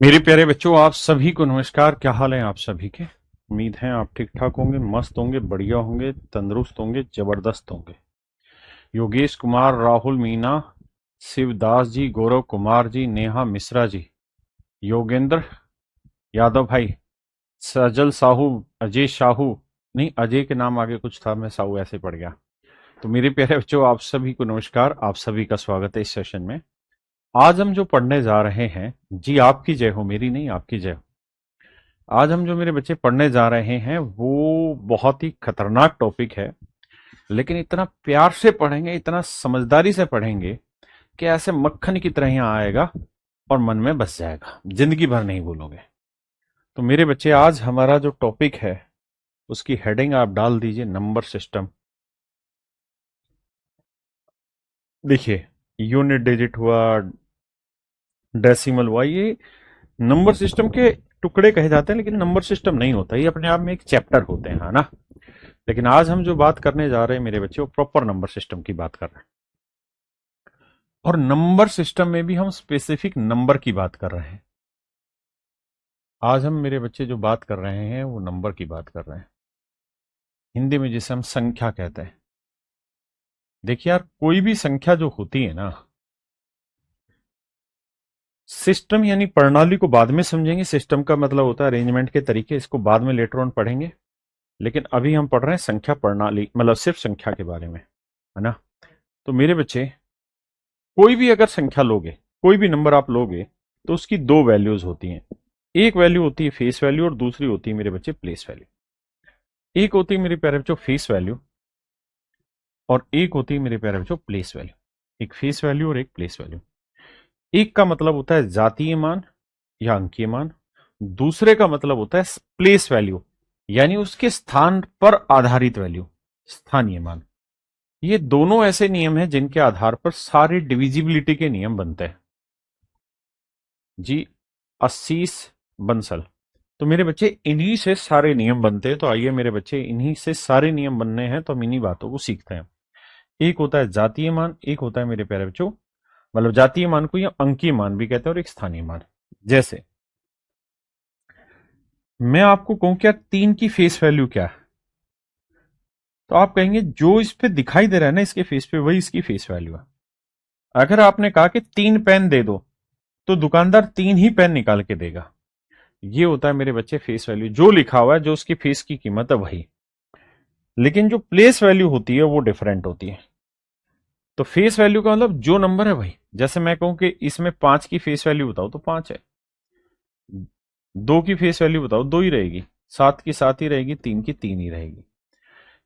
मेरे प्यारे बच्चों, आप सभी को नमस्कार। क्या हाल है आप सभी के? उम्मीद है आप ठीक ठाक होंगे, मस्त होंगे, बढ़िया होंगे, तंदुरुस्त होंगे, जबरदस्त होंगे। योगेश कुमार, राहुल मीना, शिवदास जी, गौरव कुमार जी, नेहा मिश्रा जी, योगेंद्र यादव भाई, सजल साहू, अजय साहू, नहीं अजय के नाम आगे कुछ था, मैं साहू ऐसे पड़ गया। तो मेरे प्यारे बच्चों, आप सभी को नमस्कार, आप सभी का स्वागत है इस सेशन में। आज हम जो पढ़ने जा रहे हैं, जी आपकी जय हो, मेरी नहीं आपकी जय हो। आज हम जो मेरे बच्चे पढ़ने जा रहे हैं वो बहुत ही खतरनाक टॉपिक है, लेकिन इतना प्यार से पढ़ेंगे, इतना समझदारी से पढ़ेंगे कि ऐसे मक्खन की तरह यहाँ आएगा और मन में बस जाएगा, जिंदगी भर नहीं भूलोगे। तो मेरे बच्चे, आज हमारा जो टॉपिक है उसकी हेडिंग आप डाल दीजिए, नंबर सिस्टम। देखिए, यूनिट डिजिट हुआ, डेसिमल हुआ, ये नंबर सिस्टम के टुकड़े कहे जाते हैं, लेकिन नंबर सिस्टम नहीं होता, ये अपने आप में एक चैप्टर होते हैं, है ना। लेकिन आज हम जो बात करने जा रहे हैं मेरे बच्चे, वो प्रॉपर नंबर सिस्टम की बात कर रहे हैं। और नंबर सिस्टम में भी हम स्पेसिफिक नंबर की बात कर रहे हैं। आज हम मेरे बच्चे जो बात कर रहे हैं वो नंबर की बात कर रहे हैं, हिंदी में जिसे हम संख्या कहते हैं। देखिए यार, कोई भी संख्या जो होती है ना, सिस्टम यानी प्रणाली को बाद में समझेंगे। सिस्टम का मतलब होता है अरेंजमेंट के तरीके, इसको बाद में लेटर ऑन पढ़ेंगे। लेकिन अभी हम पढ़ रहे हैं संख्या प्रणाली, मतलब सिर्फ संख्या के बारे में, है ना। तो मेरे बच्चे, कोई भी अगर संख्या लोगे, कोई भी नंबर आप लोगे, तो उसकी दो वैल्यूज होती हैं। एक वैल्यू होती है फेस वैल्यू और दूसरी होती है मेरे बच्चे प्लेस वैल्यू। एक होती है मेरे प्यारे बच्चों फेस वैल्यू और एक होती है मेरे प्यारे बच्चों प्लेस वैल्यू। एक फेस वैल्यू और एक प्लेस वैल्यू। एक का मतलब होता है जातीय मान या अंकीय मान, दूसरे का मतलब होता है प्लेस वैल्यू, यानी उसके स्थान पर आधारित वैल्यू, स्थानीय मान। ये दोनों ऐसे नियम हैं जिनके आधार पर सारे डिविजिबिलिटी के नियम बनते हैं। जी, अस्सीस बंसल। तो मेरे बच्चे, इन्हीं से सारे नियम बनते हैं। तो आइए मेरे बच्चे, इन्हीं से सारे नियम बनने हैं, तो हम इन्हीं बातों को सीखते हैं। एक होता है जातीय मान, एक होता है मेरे प्यारे बच्चों, मतलब जातीय मान को या अंकीय मान भी कहते हैं, और एक स्थानीय मान। जैसे मैं आपको कहूं क्या तीन की फेस वैल्यू क्या है, तो आप कहेंगे जो इस पे दिखाई दे रहा है ना इसके फेस पे, वही इसकी फेस वैल्यू है। अगर आपने कहा कि तीन पेन दे दो, तो दुकानदार तीन ही पेन निकाल के देगा। ये होता है मेरे बच्चे फेस वैल्यू, जो लिखा हुआ है, जो उसकी फेस की कीमत है वही। लेकिन जो प्लेस वैल्यू होती है वो डिफरेंट होती है। तो फेस वैल्यू का मतलब जो नंबर है वही। जैसे मैं कहूं कि इसमें पांच की फेस वैल्यू बताओ तो पांच है, दो की फेस वैल्यू बताओ दो ही रहेगी, सात की सात ही रहेगी, तीन की तीन ही रहेगी।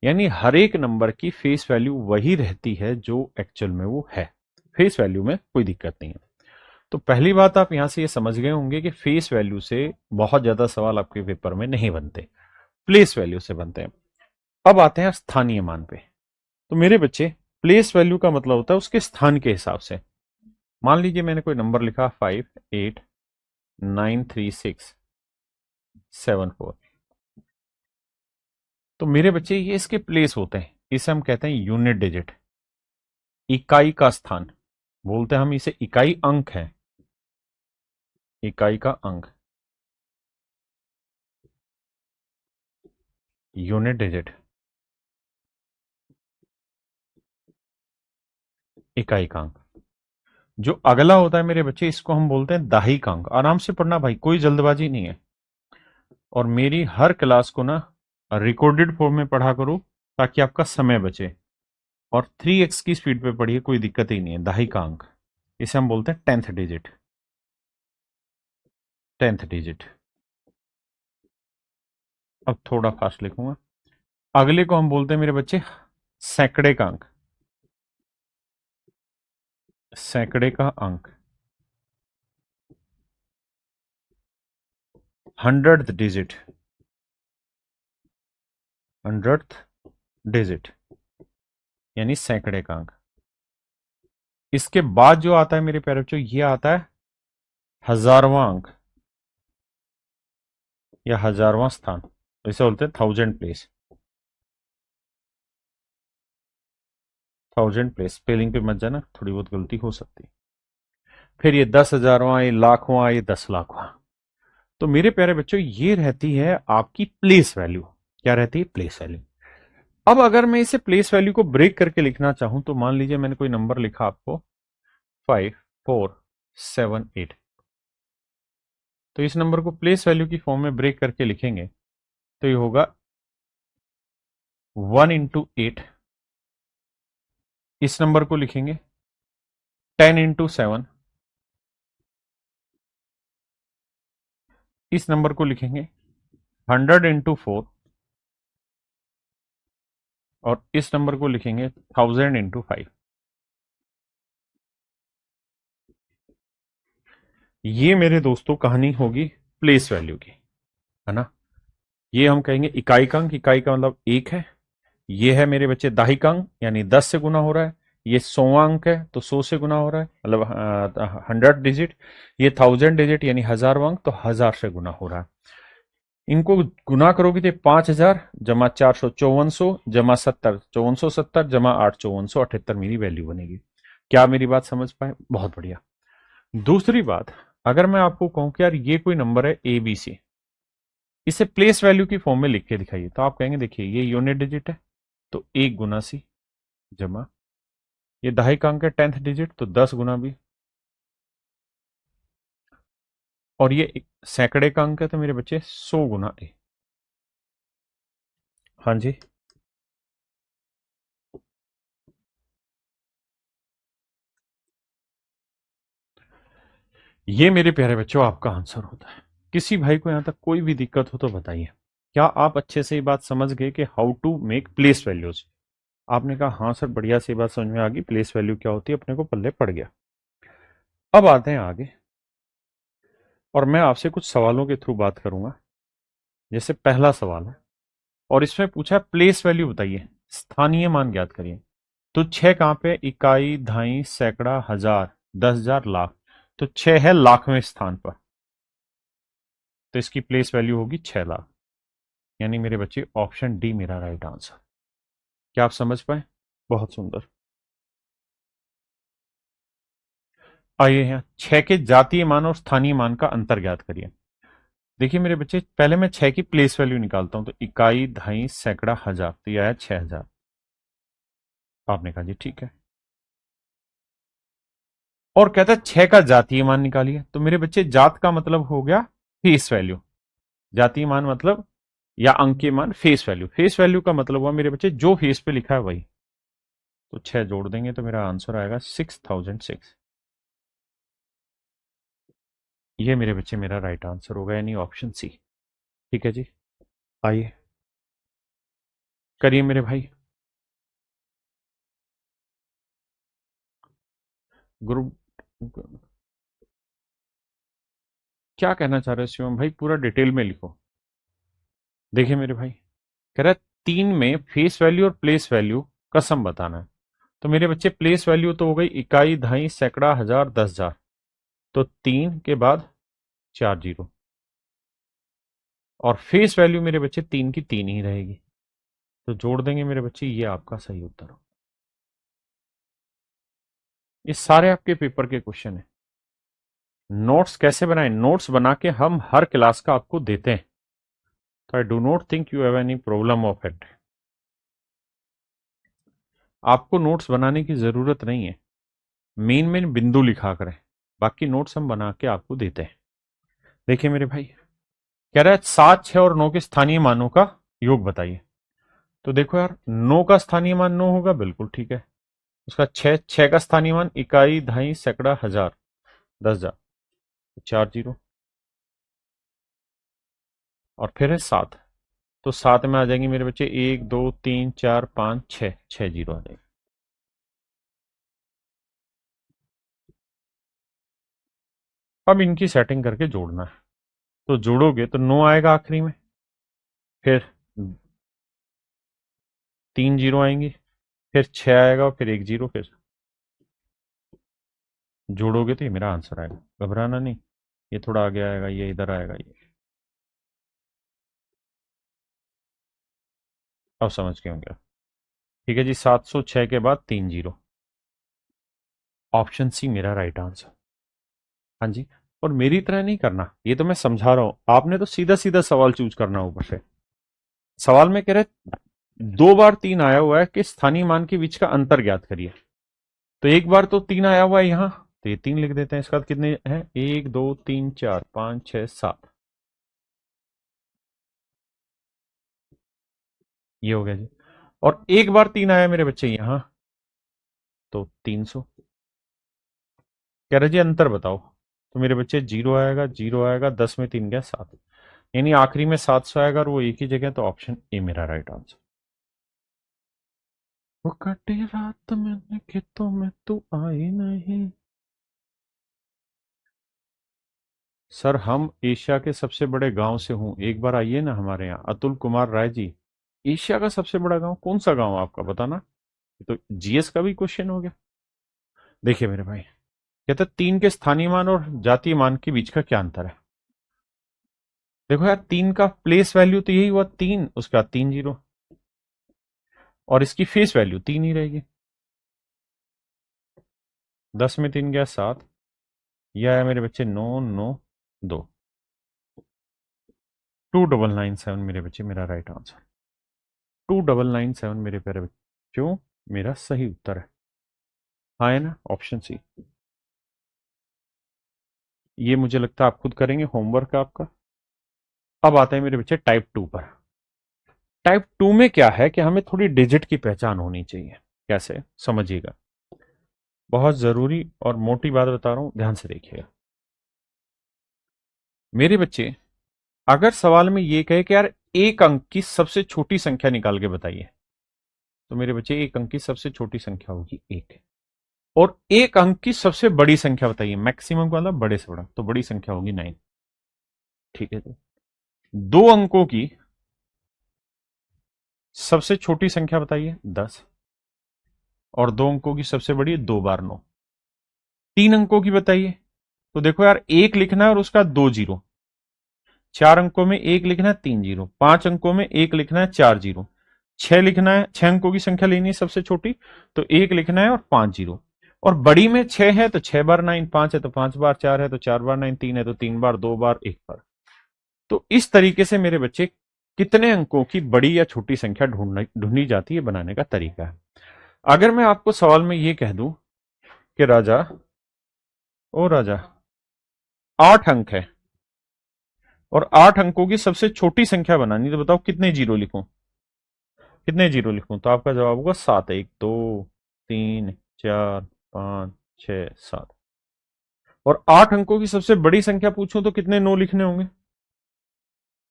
यानी हर एक नंबर की फेस वैल्यू वही रहती है जो एक्चुअल में वो है। फेस वैल्यू में कोई दिक्कत नहीं है। तो पहली बात, आप यहां से ये समझ गए होंगे कि फेस वैल्यू से बहुत ज्यादा सवाल आपके पेपर में नहीं बनते, प्लेस वैल्यू से बनते हैं। अब आते हैं स्थानीय मान पे। तो मेरे बच्चे, प्लेस वैल्यू का मतलब होता है उसके स्थान के हिसाब से। मान लीजिए मैंने कोई नंबर लिखा 589367 4। तो मेरे बच्चे, ये इसके प्लेस होते हैं, इसे हम कहते हैं यूनिट डिजिट, इकाई का स्थान। बोलते हैं हम इसे, इकाई अंक है, इकाई का अंक, यूनिट डिजिट, इकाई का अंक। जो अगला होता है मेरे बच्चे, इसको हम बोलते हैं दाही का अंक। आराम से पढ़ना भाई, कोई जल्दबाजी नहीं है। और मेरी हर क्लास को ना रिकॉर्डेड फॉर्म में पढ़ा करो, ताकि आपका समय बचे। और 3x की स्पीड पे पढ़िए, कोई दिक्कत ही नहीं है। दहाई का अंक, इसे हम बोलते हैं टेंथ डिजिट, टेंथ डिजिट। अब थोड़ा फास्ट लिखूंगा। अगले को हम बोलते हैं मेरे बच्चे सैकड़े का अंक, सैकड़े का अंक, हंड्रेड डिजिट, हंड्रेड डिजिट, यानी सैकड़े का अंक। इसके बाद जो आता है मेरे प्यारे बच्चों, ये आता है हजारवां अंक या हजारवां स्थान, इसे बोलते हैं thousand place. Thousand place, spelling पे मत जाना, थोड़ी बहुत गलती हो सकती है। फिर ये 10,000वां, ये लाखवां, ये 10 लाखवां। तो मेरे प्यारे बच्चों ये रहती है आपकी प्लेस वैल्यू। क्या रहती है? Place value. अब अगर मैं इसे प्लेस वैल्यू को ब्रेक करके लिखना चाहूं तो मान लीजिए मैंने कोई नंबर लिखा आपको 5478, तो इस नंबर को प्लेस वैल्यू की फॉर्म में ब्रेक करके लिखेंगे तो ये होगा 1 into 8। इस नंबर को लिखेंगे 10 into 7। इस नंबर को लिखेंगे 100 into 4। और इस नंबर को लिखेंगे 1000 into 5। ये मेरे दोस्तों कहानी होगी प्लेस वैल्यू की, है ना। ये हम कहेंगे इकाई का अंक, इकाई का मतलब एक है। ये है मेरे बच्चे दाहिका अंक, यानी 10 से गुना हो रहा है। ये 100वां अंक है तो 100 से गुना हो रहा है, मतलब 100 डिजिट। ये 1000 डिजिट यानी 1000वां अंक, तो 1000 से गुना हो रहा है। इनको गुना करोगे तो 5000 जमा 45400 जमा 70 5470 जमा 8 5478 मेरी वैल्यू बनेगी। क्या मेरी बात समझ पाए? बहुत बढ़िया। दूसरी बात, अगर मैं आपको कहूं कि यार ये कोई नंबर है ए बी सी, इसे प्लेस वैल्यू की फॉर्म में लिख के दिखाइए, तो आप कहेंगे देखिए ये यूनिट डिजिट है तो 1 गुना सी जमा, ये दहाई अंक है 10th डिजिट तो 10 गुना बी, और ये सैकड़े का अंक है तो मेरे बच्चे 100 गुना ए। हाँ जी, ये मेरे प्यारे बच्चों आपका आंसर होता है। किसी भाई को यहां तक कोई भी दिक्कत हो तो बताइए। क्या आप अच्छे से ये बात समझ गए कि how to make place values? आपने कहा हाँ सर, बढ़िया से बात समझ में आ गई, प्लेस वैल्यू क्या होती है अपने को पल्ले पड़ गया। अब आते हैं आगे, और मैं आपसे कुछ सवालों के थ्रू बात करूंगा। जैसे पहला सवाल है, और इसमें पूछा प्लेस वैल्यू बताइए, स्थानीय मान ज्ञात करिए। तो छह कहां पे? इकाई, दहाई, सैकड़ा, हजार, 10,000, लाख। तो छह है लाखवें स्थान पर, तो इसकी प्लेस वैल्यू होगी 6 लाख। यानी मेरे बच्चे ऑप्शन डी मेरा राइट आंसर। क्या आप समझ पाए? बहुत सुंदर। आइए यहाँ छह के जातीय मान और स्थानीय मान का अंतर ज्ञात करिए। देखिए मेरे बच्चे, पहले मैं छह की प्लेस वैल्यू निकालता हूं, तो इकाई, दहाई, सैकड़ा, हजार, तो यह आया 6000। आपने कहा जी ठीक है। और कहता है छह का जातीय मान निकालिए, तो मेरे बच्चे जात का मतलब हो गया फेस वैल्यू, जातीय मान मतलब या अंकीय मान फेस वैल्यू। फेस वैल्यू का मतलब हुआ मेरे बच्चे जो फेस पे लिखा है वही। तो छह जोड़ देंगे तो मेरा आंसर आएगा 6006। ये मेरे बच्चे मेरा राइट आंसर होगा, यानी ऑप्शन सी। ठीक है जी, आइए करिए मेरे भाई। ग्रुप, क्या कहना चाह रहे हो शिवम भाई? पूरा डिटेल में लिखो। देखिए मेरे भाई, कह रहा है तीन में फेस वैल्यू और प्लेस वैल्यू का सम बताना है। तो मेरे बच्चे प्लेस वैल्यू तो हो गई इकाई, दहाई, सैकड़ा, हजार, 10,000। तो तीन के बाद 4 जीरो, और फेस वैल्यू मेरे बच्चे तीन की तीन ही रहेगी। तो जोड़ देंगे मेरे बच्चे, ये आपका सही उत्तर हो। ये सारे आपके पेपर के क्वेश्चन है। नोट्स कैसे बनाएं? नोट्स बना के हम हर क्लास का आपको देते हैं, तो I do not think you have any problem of it. आपको नोट्स बनाने की जरूरत नहीं है, मेन मेन बिंदु लिखा करें, बाकी नोट्स हम बना के आपको देते हैं। देखिए मेरे भाई, कह रहा है 7, 6 और 9 के स्थानीय मानों का योग बताइए। तो देखो यार, 9 का स्थानीय मान 9 होगा, बिल्कुल ठीक है। उसका छह का स्थानीय मान इकाई, दहाई, सैकड़ा, हजार, 10,000, 4 जीरो। और फिर है 7, तो 7 में आ जाएंगे मेरे बच्चे 1 2 3 4 5 6, 6 जीरो आ जाएंगे। अब इनकी सेटिंग करके जोड़ना है, तो जोड़ोगे तो 9 आएगा आखिरी में, फिर 3 जीरो आएंगी, फिर 6 आएगा, फिर 1 जीरो, फिर जोड़ोगे तो ये मेरा आंसर आएगा। घबराना नहीं, ये थोड़ा आगे आएगा, ये इधर आएगा, ये। अब समझ के होंगे। ठीक है जी, 706 के बाद 3 जीरो, ऑप्शन सी मेरा राइट आंसर। हाँ जी। और मेरी तरह नहीं करना, ये तो मैं समझा रहा हूं, आपने तो सीधा सीधा सवाल चूज करना ऊपर से। सवाल में कह रहे 2 बार 3 आया हुआ है कि स्थानीय मान के बीच का अंतर ज्ञात करिए। तो एक बार तो 3 आया हुआ है यहां, तो ये 3 लिख देते हैं। इसका कितने हैं, 1 2 3 4 5 6 7, ये हो गया जी। और एक बार 3 आया मेरे बच्चे यहां, तो 300। कह रहे जी अंतर बताओ, तो मेरे बच्चे 0 आएगा 10 में 3 गया 7, यानी आखिरी में 700 आएगा और वो एक ही जगह, तो ऑप्शन ए मेरा राइट आंसर। वो कटी रात मैंने खेतों में तू आई नहीं। सर हम एशिया के सबसे बड़े गांव से हूं, एक बार आइए ना हमारे यहाँ। अतुल कुमार राय जी, एशिया का सबसे बड़ा गांव कौन सा गांव आपका बताना। ये तो जीएस का भी क्वेश्चन हो गया। देखिए मेरे भाई, कहते हैं 3 के स्थानीय मान और जातीय मान के बीच का क्या अंतर है। देखो यार, 3 का प्लेस वैल्यू तो यही हुआ 3, उसके बाद 3 जीरो, और इसकी फेस वैल्यू 3 ही रहेगी। 10 में 3 गया 7, यह आया मेरे बच्चे 9 9 2, 2997 मेरे बच्चे मेरा राइट आंसर। 2997 मेरे प्यारे बच्चों मेरा सही उत्तर है। हाँ है ना, ऑप्शन सी। ये मुझे लगता है आप खुद करेंगे होमवर्क आपका। अब आते हैं मेरे बच्चे टाइप 2 पर। टाइप 2 में क्या है कि हमें थोड़ी डिजिट की पहचान होनी चाहिए। कैसे, समझिएगा, बहुत जरूरी और मोटी बात बता रहा हूं, ध्यान से देखिएगा मेरे बच्चे। अगर सवाल में ये कहे कि यार एक अंक की सबसे छोटी संख्या निकाल के बताइए, तो मेरे बच्चे एक अंक की सबसे छोटी संख्या होगी 1, और एक अंक की सबसे बड़ी संख्या बताइए, मैक्सिमम का मतलब बड़े से बड़ा, तो बड़ी संख्या होगी 9। ठीक है, तो 2 अंकों की सबसे छोटी संख्या बताइए 10, और 2 अंकों की सबसे बड़ी 2 बार 9। 3 अंकों की बताइए, तो देखो यार, एक लिखना है और उसका 2 जीरो। 4 अंकों में एक लिखना है 3 जीरो। 5 अंकों में एक लिखना है 4 जीरो। 6 लिखना है, 6 अंकों की संख्या लेनी है सबसे छोटी, तो एक लिखना है और 5 जीरो। और बड़ी में 6 है तो 6 बार 9, 5 है तो 5 बार, 4 है तो 4 बार 9, 3 है तो 3 बार, 2 बार 1 बार। तो इस तरीके से मेरे बच्चे कितने अंकों की बड़ी या छोटी संख्या ढूंढनी जाती है, बनाने का तरीका है। अगर मैं आपको सवाल में ये कह दूं कि राजा, ओ राजा, 8 अंक है और 8 अंकों की सबसे छोटी संख्या बनानी, तो बताओ कितने जीरो लिखूं, कितने जीरो लिखूं। तो आपका जवाब होगा 7, 1 2 3 4 5 6 7। और 8 अंकों की सबसे बड़ी संख्या पूछूं तो कितने 9 लिखने होंगे,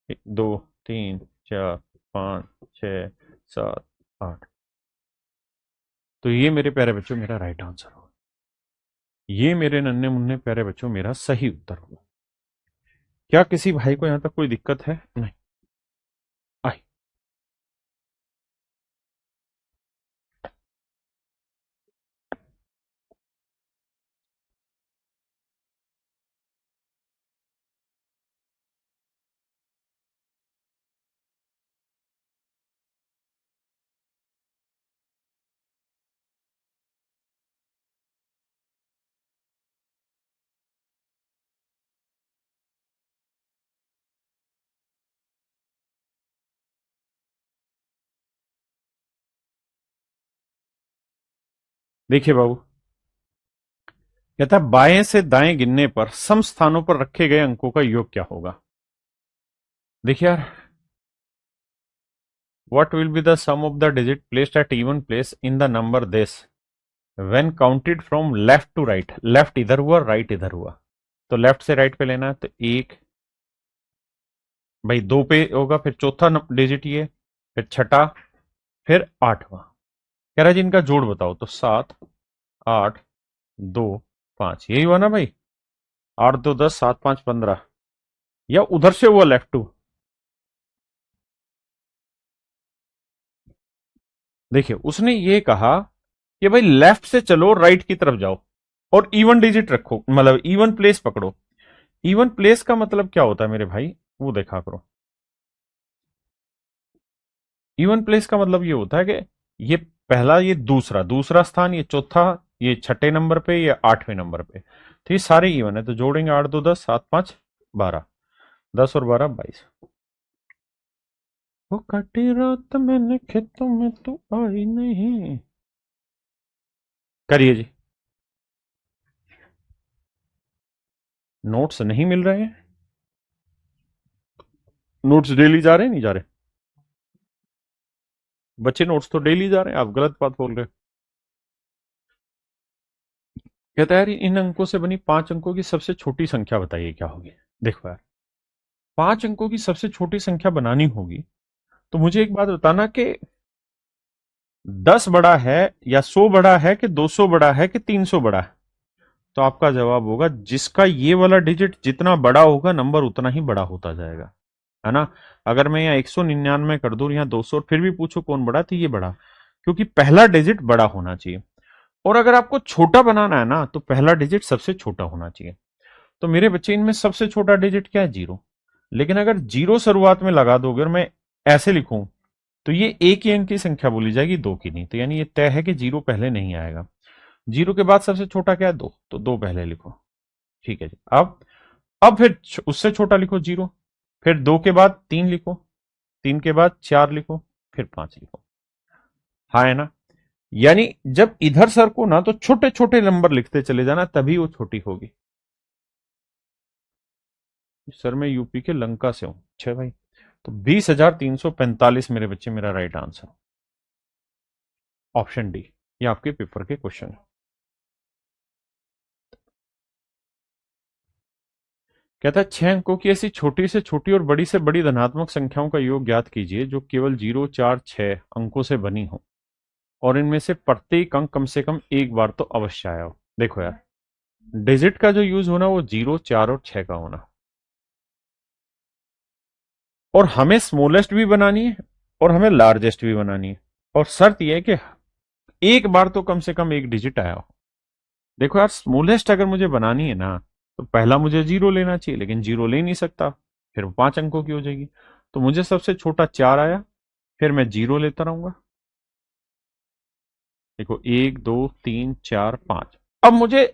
1 2 3 4 5 6 7 8। तो ये मेरे प्यारे बच्चों मेरा राइट आंसर होगा। ये मेरे नन्हे मुन्ने प्यारे बच्चों मेरा सही उत्तर होगा। क्या किसी भाई को यहां तक कोई दिक्कत है? नहीं आई। देखिए बाबू, कहता है बाएं से दाएं गिनने पर सम स्थानों पर रखे गए अंकों का योग क्या होगा। देखिए यार, what will be the sum of the digit placed at even place in the number this when counted from left to right। Left इधर हुआ, राइट इधर हुआ, तो लेफ्ट से राइट पे लेना है, तो एक भाई 2 पे होगा, फिर चौथा डिजिट ये, फिर छठा, फिर आठवां। कह रहा है जी इनका जोड़ बताओ, तो 7 8 2 5, यही हुआ ना भाई, 8 2 10 7 5 15, या उधर से हुआ लेफ्ट टू। देखिए उसने ये कहा कि भाई लेफ्ट से चलो राइट की तरफ जाओ और इवन डिजिट रखो, मतलब इवन प्लेस पकड़ो। इवन प्लेस का मतलब क्या होता है मेरे भाई, वो देखा करो। इवन प्लेस का मतलब ये होता है कि ये पहला, ये दूसरा, दूसरा स्थान, ये चौथा, ये छठे नंबर पे, ये आठवें नंबर पे, तो ये सारे इवन है, तो जोड़ेंगे 8 2 10, 7 5 12, 10 और 12 22। वो कटी रात मैंने खेतों में तू आई नहीं। करिए जी। नोट्स नहीं मिल रहे हैं? नोट्स डेली जा रहे हैं, नहीं जा रहे? बच्चे नोट्स तो डेली जा रहे हैं, आप गलत बात बोल रहे हैं। कहता है यार इन अंकों से बनी 5 अंकों की सबसे छोटी संख्या बताइए क्या होगी। देखो यार, 5 अंकों की सबसे छोटी संख्या बनानी होगी तो मुझे एक बात बताना कि 10 बड़ा है या 100 बड़ा है कि 200 बड़ा है कि 300 बड़ा है। तो आपका जवाब होगा जिसका ये वाला डिजिट जितना बड़ा होगा नंबर उतना ही बड़ा होता जाएगा, है ना। अगर मैं यहाँ 199 कर दूं, यहाँ 200, फिर भी पूछो कौन बड़ा, तो ये बड़ा, क्योंकि पहला डिजिट बड़ा होना चाहिए। और अगर आपको छोटा बनाना है ना तो पहला डिजिट सबसे छोटा होना चाहिए। तो मेरे बच्चे इनमें सबसे छोटा डिजिट क्या है, 0। लेकिन अगर 0 शुरुआत में लगा दोगे और मैं ऐसे लिखूं तो ये एक ही अंक की संख्या बोली जाएगी, दो की नहीं। तो यानी ये तय है कि 0 पहले नहीं आएगा। 0 के बाद सबसे छोटा क्या है, 2, तो 2 पहले लिखो। ठीक है जी। अब फिर उससे छोटा लिखो 0, फिर 2 के बाद 3 लिखो, 3 के बाद 4 लिखो, फिर 5 लिखो। हाँ, है ना। यानी जब इधर सर को ना तो छोटे छोटे नंबर लिखते चले जाना, तभी वो छोटी होगी। सर मैं यूपी के लंका से हूं। अच्छा भाई, तो 20,345 मेरे बच्चे मेरा राइट आंसर, ऑप्शन डी। ये आपके पेपर के क्वेश्चन है। कहता है 6 अंकों की ऐसी छोटी से छोटी और बड़ी से बड़ी धनात्मक संख्याओं का योग ज्ञात कीजिए जो केवल 0 4 6 अंकों से बनी हो और इनमें से प्रत्येक अंक कम से कम एक बार तो अवश्य आया हो। देखो यार, डिजिट का जो यूज होना वो 0 4 और 6 का होना, और हमें स्मॉलेस्ट भी बनानी है और हमें लार्जेस्ट भी बनानी है, और शर्त यह है कि एक बार तो कम से कम एक डिजिट आया हो। देखो यार, स्मॉलेस्ट अगर मुझे बनानी है ना तो पहला मुझे 0 लेना चाहिए, लेकिन 0 ले नहीं सकता, फिर वो 5 अंकों की हो जाएगी। तो मुझे सबसे छोटा 4 आया, फिर मैं 0 लेता रहूंगा। देखो 1 2 3 4 5। अब मुझे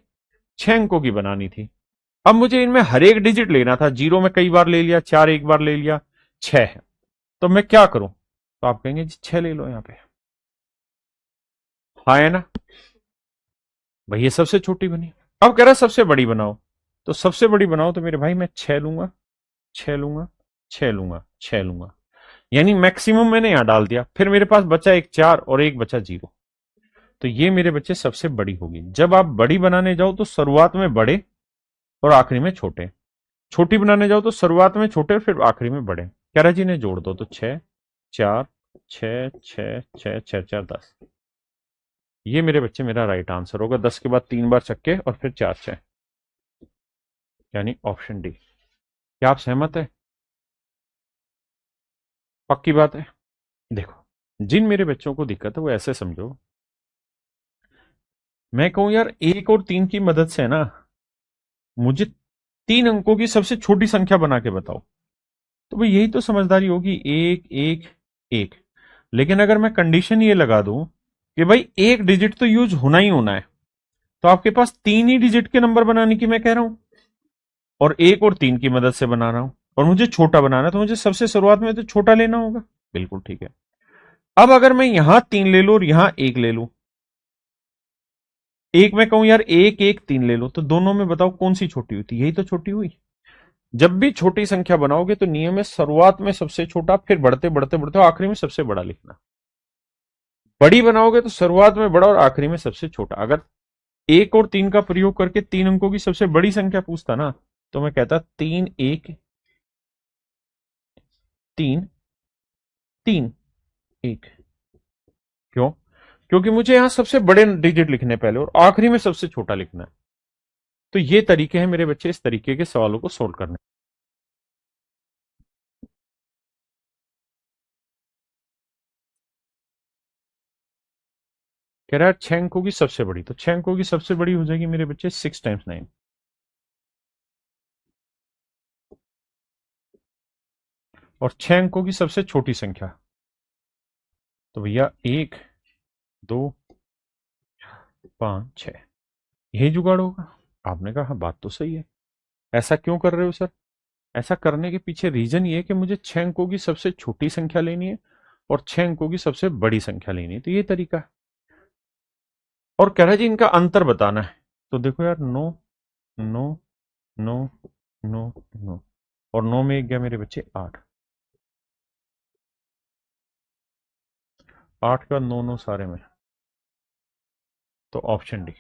6 अंकों की बनानी थी। अब मुझे इनमें हर एक डिजिट लेना था। 0 में कई बार ले लिया, 4 एक बार ले लिया, 6 है। तो मैं क्या करूं, तो आप कहेंगे जी 6 ले लो यहां पे। हाँ, है ना। भाई ये सबसे छोटी बनी। अब कह रहा है सबसे बड़ी बनाओ, तो सबसे बड़ी बनाओ तो मेरे भाई मैं 6 लूंगा, 6 लूंगा, 6 लूंगा, 6 लूंगा। यानी मैक्सिमम मैंने यहां डाल दिया। फिर मेरे पास बचा एक 4 और एक बचा 0। तो ये मेरे बच्चे सबसे बड़ी होगी। जब आप बड़ी बनाने जाओ तो शुरुआत में बड़े और आखिरी में छोटे, छोटी बनाने जाओ तो शुरुआत में छोटे फिर आखिरी में बड़े। कह रहा जी ने जोड़ दो, तो 6 4 6 6 6 6 4 10। ये मेरे बच्चे मेरा राइट आंसर होगा। 10 के बाद 3 बार छक्के और फिर 4 6, यानी ऑप्शन डी। क्या आप सहमत है? पक्की बात है। देखो, जिन मेरे बच्चों को दिक्कत है वो ऐसे समझो, मैं कहूं यार 1 और 3 की मदद से ना मुझे 3 अंकों की सबसे छोटी संख्या बना के बताओ, तो भाई यही तो समझदारी होगी, 1 1 1। लेकिन अगर मैं कंडीशन ये लगा दूं कि भाई एक डिजिट तो यूज होना ही होना है, तो आपके पास 3 ही डिजिट के नंबर बनाने की मैं कह रहा हूं, और 1 और 3 की मदद से बना रहा हूं, और मुझे छोटा बनाना है, तो मुझे सबसे शुरुआत में तो छोटा लेना होगा। बिल्कुल ठीक है। अब अगर मैं यहां 3 ले लूं और यहां 1 ले लूं, एक मैं कहूं यार 1 1 3 ले लो, तो दोनों में बताओ कौन सी छोटी हुई थी, यही तो छोटी हुई। जब भी छोटी संख्या बनाओगे तो नियम है शुरुआत में सबसे छोटा, फिर बढ़ते बढ़ते बढ़ते आखिरी में सबसे बड़ा लिखना। बड़ी बनाओगे तो शुरुआत में बड़ा और आखिरी में सबसे छोटा। अगर 1 और 3 का प्रयोग करके 3 अंकों की सबसे बड़ी संख्या पूछता ना, तो मैं कहता 3 1 3 3 1। क्यों? क्योंकि मुझे यहां सबसे बड़े डिजिट लिखने पहले और आखिरी में सबसे छोटा लिखना है। तो ये तरीके हैं मेरे बच्चे इस तरीके के सवालों को सोल्व करने। कह रहा है 6 अंकों की सबसे बड़ी, तो 6 अंकों की सबसे बड़ी हो जाएगी मेरे बच्चे 6 × 9। और 6 अंकों की सबसे छोटी संख्या, तो भैया 1 2 5 6, यही जुगाड़ होगा। आपने कहा हाँ बात तो सही है। ऐसा क्यों कर रहे हो सर? ऐसा करने के पीछे रीजन ये है कि मुझे 6 अंकों की सबसे छोटी संख्या लेनी है और 6 अंकों की सबसे बड़ी संख्या लेनी है, तो ये तरीका है। और कह रहा है जी इनका अंतर बताना है। तो देखो यार, 9 9 9 9 9, और 9 में एक गया मेरे बच्चे 8, 8 का 9 9 सारे में, तो ऑप्शन डी,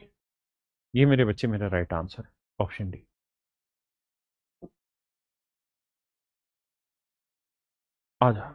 ये मेरे बच्चे मेरा राइट आंसर है, ऑप्शन डी। आ जा।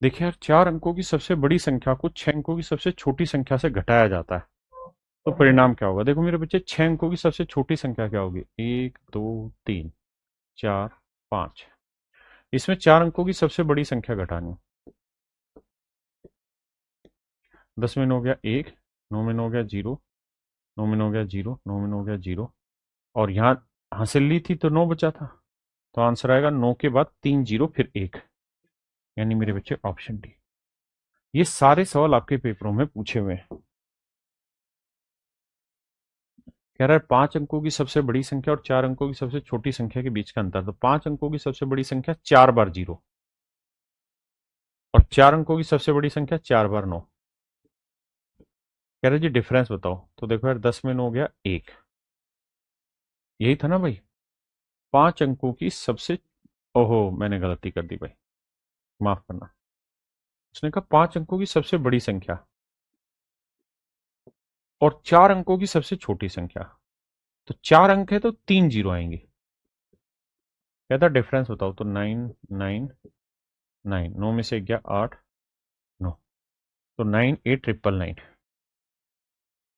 देखिए यार, 4 अंकों की सबसे बड़ी संख्या को 6 अंकों की सबसे छोटी संख्या से घटाया जाता है, तो परिणाम क्या होगा? देखो मेरे बच्चे, 6 अंकों की सबसे छोटी संख्या क्या होगी? 1 2 3 4 5। इसमें 4 अंकों की सबसे बड़ी संख्या घटानी है। 10 में 9 गया 1, 9 में 9 गया 0, 9 में 9 गया 0, 9 में 9 गया 0, और यहाँ हासिल ली थी तो 9 बचा था, तो आंसर आएगा 9 के बाद 3 जीरो फिर 1, यानी मेरे बच्चे ऑप्शन डी। ये सारे सवाल आपके पेपरों में पूछे हुए हैं। कह रहा है 5 अंकों की सबसे बड़ी संख्या और 4 अंकों की सबसे छोटी संख्या के बीच का अंतर, तो 5 अंकों की सबसे बड़ी संख्या 4 बार 0, और 4 अंकों की सबसे बड़ी संख्या 4 बार 9। कह रहे जी डिफरेंस बताओ, तो देखो यार, 10 में 9 गया 1, यही था ना भाई। 5 अंकों की सबसे, ओहो मैंने गलती कर दी भाई, माफ करना। उसने कहा 5 अंकों की सबसे बड़ी संख्या और 4 अंकों की सबसे छोटी संख्या, तो 4 अंक है तो 3 जीरो आएंगे। कहता डिफरेंस बताओ, तो 9 9 9, 9 में से गया 8 9, तो 9 8 9 9,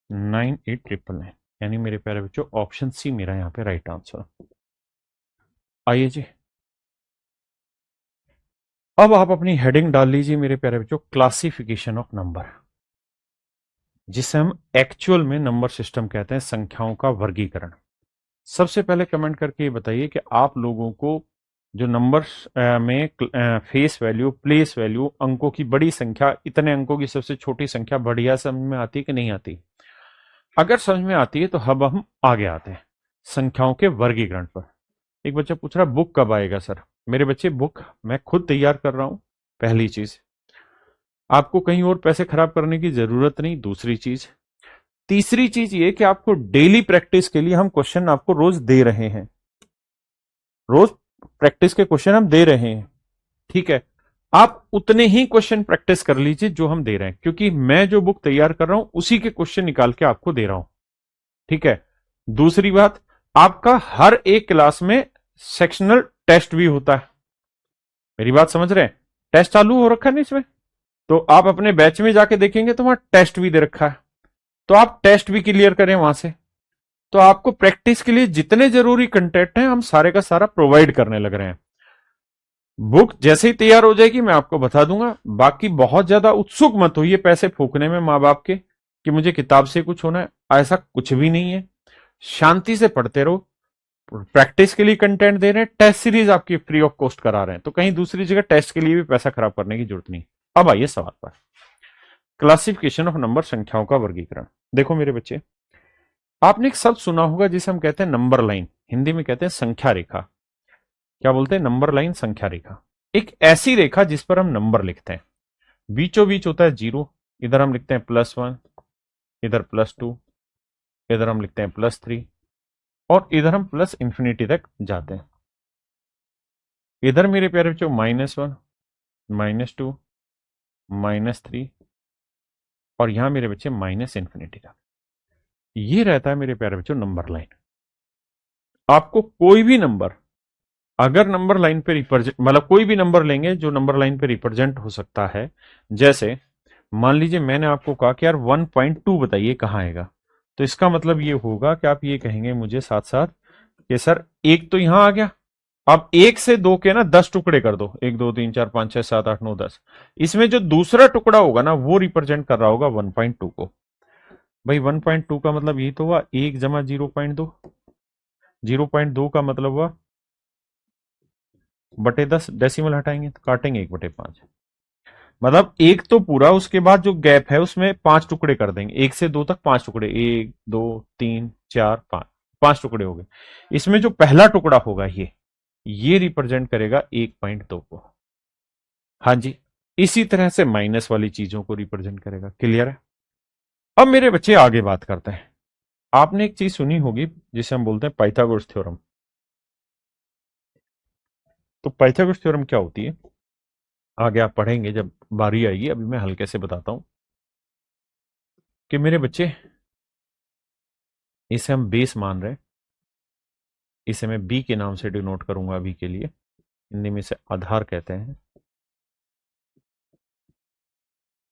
9 8 9 9, यानी मेरे प्यारे बच्चों ऑप्शन सी मेरा यहाँ पे राइट आंसर। आइए जी, अब आप अपनी हेडिंग डाल लीजिए मेरे प्यारे बच्चों, क्लासिफिकेशन ऑफ नंबर, जिसे हम एक्चुअल में नंबर सिस्टम कहते हैं, संख्याओं का वर्गीकरण। सबसे पहले कमेंट करके ये बताइए कि आप लोगों को जो नंबर्स में फेस वैल्यू, प्लेस वैल्यू, अंकों की बड़ी संख्या, इतने अंकों की सबसे छोटी संख्या बढ़िया समझ में आती है कि नहीं आती? अगर समझ में आती है तो अब हम आगे आते हैं संख्याओं के वर्गीकरण पर। एक बच्चा पूछ रहा बुक कब आएगा सर? मेरे बच्चे बुक मैं खुद तैयार कर रहा हूं, पहली चीज, आपको कहीं और पैसे खराब करने की जरूरत नहीं, दूसरी चीज। तीसरी चीज ये कि आपको डेली प्रैक्टिस के लिए हम क्वेश्चन आपको रोज दे रहे हैं, रोज प्रैक्टिस के क्वेश्चन हम दे रहे हैं, ठीक है। आप उतने ही क्वेश्चन प्रैक्टिस कर लीजिए जो हम दे रहे हैं, क्योंकि मैं जो बुक तैयार कर रहा हूं उसी के क्वेश्चन निकाल के आपको दे रहा हूं, ठीक है। दूसरी बात, आपका हर एक क्लास में सेक्शनल टेस्ट भी होता है, मेरी बात समझ रहे हैं? टेस्ट चालू हो रखा है ना इसमें, तो आप अपने बैच में जाके देखेंगे तो वहां टेस्ट भी दे रखा है, तो आप टेस्ट भी क्लियर करें वहां से। तो आपको प्रैक्टिस के लिए जितने जरूरी कंटेंट हैं हम सारे का सारा प्रोवाइड करने लग रहे हैं। बुक जैसे ही तैयार हो जाएगी मैं आपको बता दूंगा। बाकी बहुत ज्यादा उत्सुक मत होइए पैसे फूकने में माँ बाप के, कि मुझे किताब से कुछ होना है, ऐसा कुछ भी नहीं है। शांति से पढ़ते रहो, प्रैक्टिस के लिए कंटेंट दे रहे हैं, टेस्ट सीरीज आपकी फ्री ऑफ कॉस्ट करा रहे हैं, तो कहीं दूसरी जगह टेस्ट के लिए भी पैसा खराब करने की जरूरत नहीं। अब आइए सवाल पर, क्लासिफिकेशन ऑफ नंबर, संख्याओं का वर्गीकरण। देखो मेरे बच्चे, आपने एक शब्द सुना होगा जिसे हम कहते हैं नंबर लाइन, हिंदी में कहते हैं संख्या रेखा। क्या बोलते हैं? नंबर लाइन, संख्या रेखा। एक ऐसी रेखा जिस पर हम नंबर लिखते हैं, बीचों बीच होता है जीरो, इधर हम लिखते हैं +1, इधर +2, इधर हम लिखते हैं +3, और इधर हम प्लस इंफिनिटी तक जाते हैं। इधर मेरे प्यारे बच्चों -1, -2, -3, और यहां मेरे बच्चे माइनस इंफिनिटी तक। ये रहता है मेरे प्यारे बच्चों नंबर लाइन। आपको कोई भी नंबर अगर नंबर लाइन पे रिप्रेजेंट, मतलब कोई भी नंबर लेंगे जो नंबर लाइन पे रिप्रेजेंट हो सकता है, जैसे मान लीजिए मैंने आपको कहा कि यार 1.2 बताइए कहां आएगा, तो इसका मतलब ये होगा कि आप ये कहेंगे मुझे साथ साथ कि सर एक तो यहां आ गया, अब एक से दो के ना 10 टुकड़े कर दो, 1 2 3 4 5 6 7 8 9 10, इसमें जो दूसरा टुकड़ा होगा ना वो रिप्रेजेंट कर रहा होगा 1.2 को। भाई 1.2 का मतलब यही तो हुआ 1 जमा 0.2, 0.2 का मतलब हुआ बटे 10, डेसिमल हटाएंगे तो काटेंगे 1/5, मतलब एक तो पूरा, उसके बाद जो गैप है उसमें 5 टुकड़े कर देंगे, 1 से 2 तक 5 टुकड़े, 1 2 3 4 5, 5 टुकड़े हो गए। इसमें जो पहला टुकड़ा होगा ये रिप्रेजेंट करेगा 1.2 को। हाँ जी, इसी तरह से माइनस वाली चीजों को रिप्रेजेंट करेगा। क्लियर है? अब मेरे बच्चे आगे बात करते हैं। आपने एक चीज सुनी होगी जिसे हम बोलते हैं पाइथागोरस थ्योरम। तो पाइथागोरस थ्योरम क्या होती है आगे आप पढ़ेंगे जब बारी आएगी, अभी मैं हल्के से बताता हूं कि मेरे बच्चे, इसे हम बेस मान रहे हैं, इसे मैं बी के नाम से डिनोट करूंगा अभी के लिए, हिंदी में इसे आधार कहते हैं।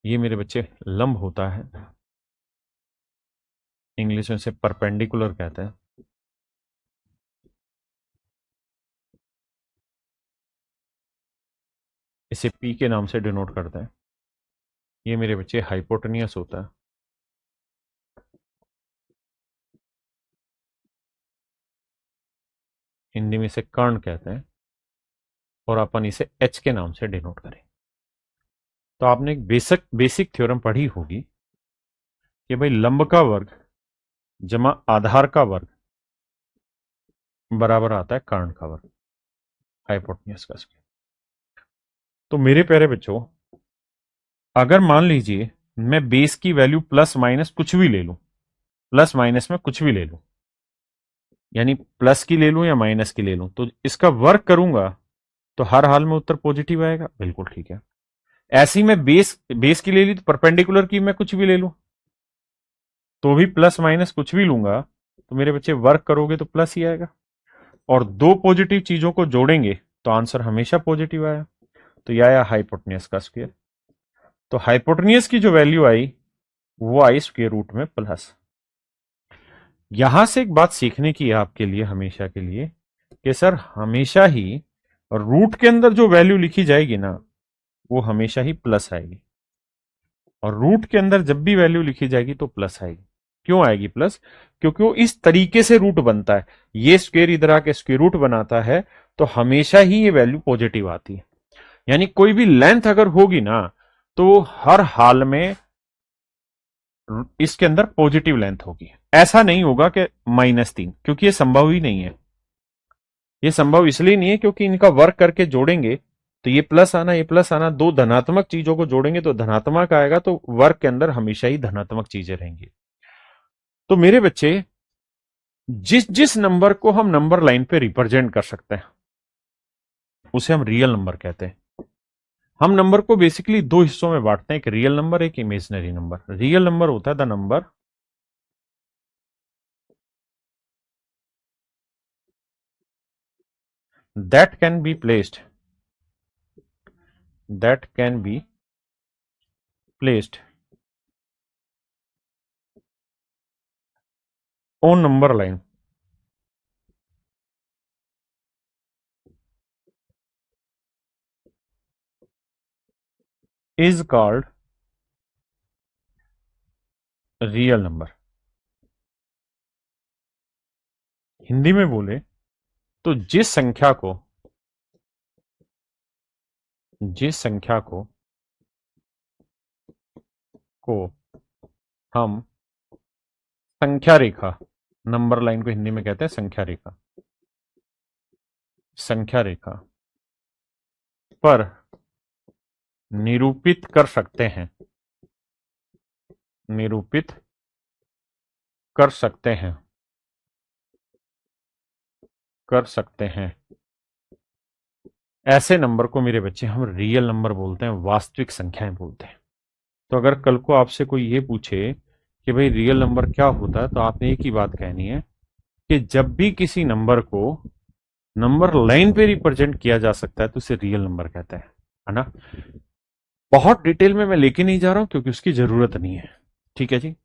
ये मेरे बच्चे लंब होता है, इंग्लिश में इसे परपेंडिकुलर कहते हैं। इसे पी के नाम से डिनोट करते हैं। ये मेरे बच्चे हाइपोटेनियस होता है, हिंदी में इसे कर्ण कहते हैं, और अपन इसे एच के नाम से डिनोट करें। तो आपने एक बेसिक थ्योरम पढ़ी होगी कि भाई लंब का वर्ग जमा आधार का वर्ग बराबर आता है कर्ण का वर्ग, हाइपोटेन्यूज का स्क्वायर। तो मेरे प्यारे बच्चों, अगर मान लीजिए मैं बेस की वैल्यू प्लस माइनस कुछ भी ले लूं, प्लस माइनस में कुछ भी ले लूं, यानी प्लस की ले लूं या माइनस की ले लूं, तो इसका वर्क करूंगा तो हर हाल में उत्तर पॉजिटिव आएगा। बिल्कुल ठीक है। ऐसी मैं बेस की ले ली तो परपेंडिकुलर की मैं कुछ भी ले लूं तो भी प्लस माइनस कुछ भी लूंगा तो मेरे बच्चे वर्क करोगे तो प्लस ही आएगा, और दो पॉजिटिव चीजों को जोड़ेंगे तो आंसर हमेशा पॉजिटिव आया। तो यह आया हाइपोटेन्यूज का स्क्वायर। तो हाइपोटेन्यूज की जो वैल्यू आई वो आई स्क्वायर रूट में प्लस। यहां से एक बात सीखने की है आपके लिए हमेशा के लिए कि सर हमेशा ही रूट के अंदर जो वैल्यू लिखी जाएगी ना वो हमेशा ही प्लस आएगी, और रूट के अंदर जब भी वैल्यू लिखी जाएगी तो प्लस आएगी। क्यों आएगी प्लस? क्योंकि वो इस तरीके से रूट बनता है, ये स्क्वायर इधर आके स्क्वायर रूट बनाता है, तो हमेशा ही ये वैल्यू पॉजिटिव आती है। यानी कोई भी लेंथ अगर होगी ना तो हर हाल में इसके अंदर पॉजिटिव लेंथ होगी। ऐसा नहीं होगा कि -3, क्योंकि ये संभव ही नहीं है। ये संभव इसलिए नहीं है क्योंकि इनका वर्क करके जोड़ेंगे तो ये प्लस आना, ये प्लस आना, दो धनात्मक चीजों को जोड़ेंगे तो धनात्मक आएगा, तो वर्ग के अंदर हमेशा ही धनात्मक चीजें रहेंगी। तो मेरे बच्चे, जिस जिस नंबर को हम नंबर लाइन पे रिप्रेजेंट कर सकते हैं उसे हम रियल नंबर कहते हैं। हम नंबर को बेसिकली दो हिस्सों में बांटते हैं, एक रियल नंबर, एक इमेजिनरी नंबर। रियल नंबर होता है the number that can be placed, that can be placed on number line is called real number. Hindi में बोले तो जिस संख्या को हम संख्या रेखा, नंबर लाइन को हिंदी में कहते हैं संख्या रेखा, संख्या रेखा पर निरूपित कर सकते हैं, निरूपित कर सकते हैं, कर सकते हैं, ऐसे नंबर को मेरे बच्चे हम रियल नंबर बोलते हैं, वास्तविक संख्याएं बोलते हैं। तो अगर कल को आपसे कोई ये पूछे कि भाई रियल नंबर क्या होता है, तो आपने एक ही बात कहनी है कि जब भी किसी नंबर को नंबर लाइन पे रिप्रेजेंट किया जा सकता है तो उसे रियल नंबर कहते हैं, है ना। बहुत डिटेल में मैं लेके नहीं जा रहा हूं क्योंकि उसकी जरूरत नहीं है, ठीक है जी।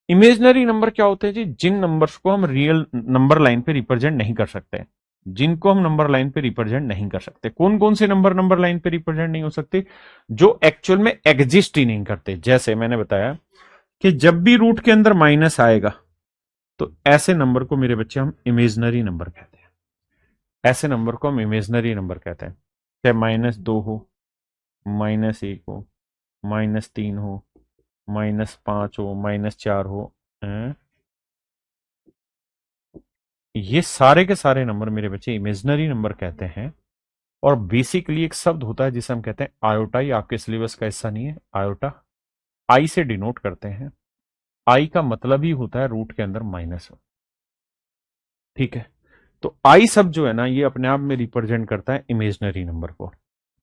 इमेजनरी नंबर क्या होते हैं जी? जिन नंबर्स को हम रियल नंबर लाइन पे रिप्रेजेंट नहीं कर सकते, जिनको हम नंबर लाइन पे रिप्रेजेंट नहीं कर सकते। कौन कौन से नंबर नंबर लाइन पे रिप्रेजेंट नहीं हो सकते? जो एक्चुअल में एग्जिस्ट ही नहीं करते। जैसे मैंने बताया कि जब भी रूट के अंदर माइनस आएगा तो ऐसे नंबर को मेरे बच्चे हम इमेजनरी नंबर कहते हैं, ऐसे नंबर को हम इमेजनरी नंबर कहते हैं। चाहे -2 हो, -1 हो, -3 हो, -5 हो, -4 हो, ये सारे के सारे नंबर मेरे बच्चे इमेजनरी नंबर कहते हैं। और बेसिकली एक शब्द होता है जिसे हम कहते हैं आयोटा। ये आपके सिलेबस का हिस्सा नहीं है। आयोटा आई से डिनोट करते हैं। आई का मतलब ही होता है रूट के अंदर माइनस हो, ठीक है। तो आई शब्द जो है ना, ये अपने आप में रिप्रेजेंट करता है इमेजनरी नंबर को।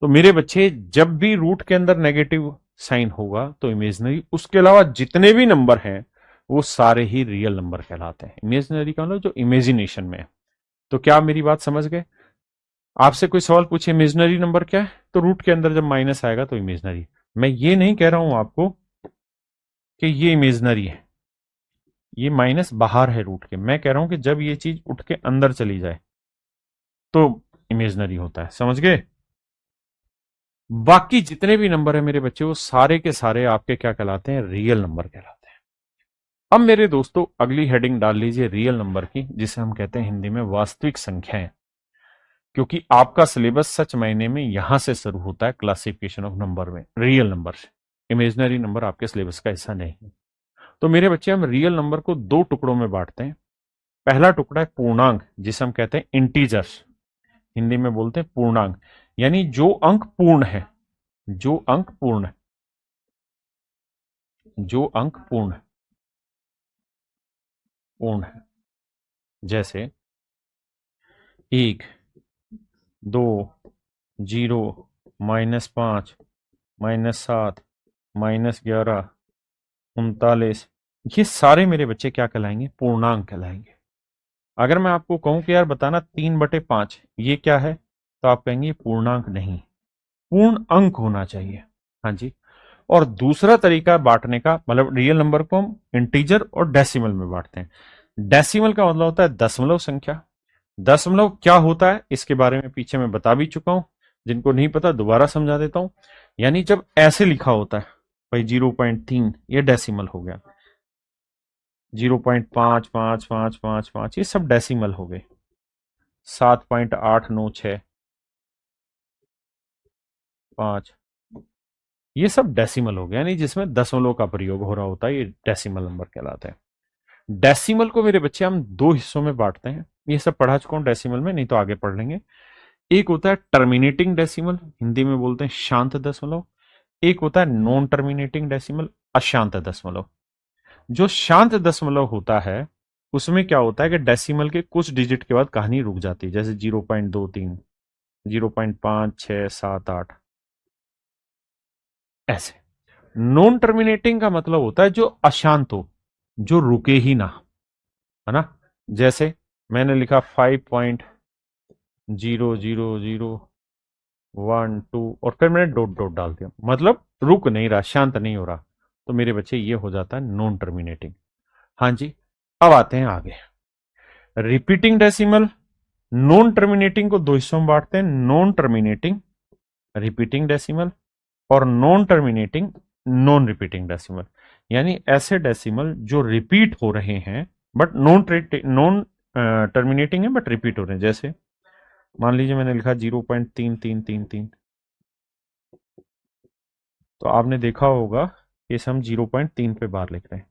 तो मेरे बच्चे, जब भी रूट के अंदर नेगेटिव साइन होगा तो इमेजनरी, उसके अलावा जितने भी नंबर हैं वो सारे ही रियल नंबर कहलाते हैं। इमेजनरी का मतलब जो इमेजिनेशन में है। तो क्या आप मेरी बात समझ गए? आपसे कोई सवाल पूछे इमेजनरी नंबर क्या है, तो रूट के अंदर जब माइनस आएगा तो इमेजनरी। मैं ये नहीं कह रहा हूं आपको कि ये इमेजनरी है, ये माइनस बाहर है रूट के। मैं कह रहा हूं कि जब ये चीज उठ के अंदर चली जाए तो इमेजनरी होता है, समझ गए? बाकी जितने भी नंबर है मेरे बच्चे, वो सारे के सारे आपके क्या कहलाते हैं? रियल नंबर कहलाते हैं। अब मेरे दोस्तों, अगली हेडिंग डाल लीजिए रियल नंबर की, जिसे हम कहते हैं हिंदी में वास्तविक संख्याएं। क्योंकि आपका सिलेबस सच मायने में यहां से शुरू होता है, क्लासिफिकेशन ऑफ नंबर में, रियल नंबर से। इमेजनरी नंबर आपके सिलेबस का हिस्सा नहीं है। तो मेरे बच्चे, हम रियल नंबर को दो टुकड़ों में बांटते हैं। पहला टुकड़ा है पूर्णांक, जिसे हम कहते हैं इंटीजर्स, हिंदी में बोलते हैं पूर्णांक, यानी जो अंक पूर्ण है, जो अंक पूर्ण है, जो अंक पूर्ण है। जैसे 1, 2, 0, -5, -7, -11, 39, ये सारे मेरे बच्चे क्या कहलाएंगे? पूर्णांक कहलाएंगे। अगर मैं आपको कहूं कि यार बताना 3/5 ये क्या है, तो आप कहेंगे पूर्णांक नहीं, पूर्ण अंक होना चाहिए। हाँ जी। और दूसरा तरीका बांटने का, मतलब रियल नंबर को हम इंटीजर और डेसिमल में बांटते हैं। डेसिमल का मतलब होता है दशमलव संख्या। दशमलव क्या होता है इसके बारे में पीछे मैं बता भी चुका हूं, जिनको नहीं पता दोबारा समझा देता हूं। यानी जब ऐसे लिखा होता है भाई 0.3, ये डेसिमल हो गया। 0.555555, ये सब डेसिमल हो गए। 7.896 5, ये सब डेसिमल हो गया, यानी जिसमें दशमलव का प्रयोग हो रहा होता है, ये डेसिमल नंबर कहलाते हैं। डेसिमल को मेरे बच्चे हम दो हिस्सों में बांटते हैं। ये सब पढ़ा चुका हूं डेसिमल में, नहीं तो आगे पढ़ लेंगे। एक होता है टर्मिनेटिंग डेसिमल, हिंदी में बोलते हैं शांत दशमलव। एक होता है नॉन टर्मिनेटिंग डेसिमल, अशांत दशमलव। जो शांत दशमलव होता है उसमें क्या होता है कि डेसिमल के कुछ डिजिट के बाद कहानी रुक जाती है, जैसे 0.23, 0.5678, ऐसे। नॉन टर्मिनेटिंग का मतलब होता है जो अशांत हो, जो रुके ही ना, है ना। जैसे मैंने लिखा 5.0001 2 और फिर मैंने डॉट डॉट डाल दिया, मतलब रुक नहीं रहा, शांत नहीं हो रहा, तो मेरे बच्चे ये हो जाता है नॉन टर्मिनेटिंग। हाँ जी। अब आते हैं आगे, रिपीटिंग डेसिमल। नॉन टर्मिनेटिंग को दो हिस्सों में बांटते हैं, नॉन टर्मिनेटिंग रिपीटिंग डेसिमल और non terminating non repeating decimal. यानी ऐसे डेसिमल जो रिपीट हो रहे हैं बट नॉन टर्मिनेटिंग है बट रिपीट हो रहे हैं। जैसे मान लीजिए मैंने लिखा 0.3333, तो आपने देखा होगा कि इसे हम 0.3 पे बार लिख रहे हैं,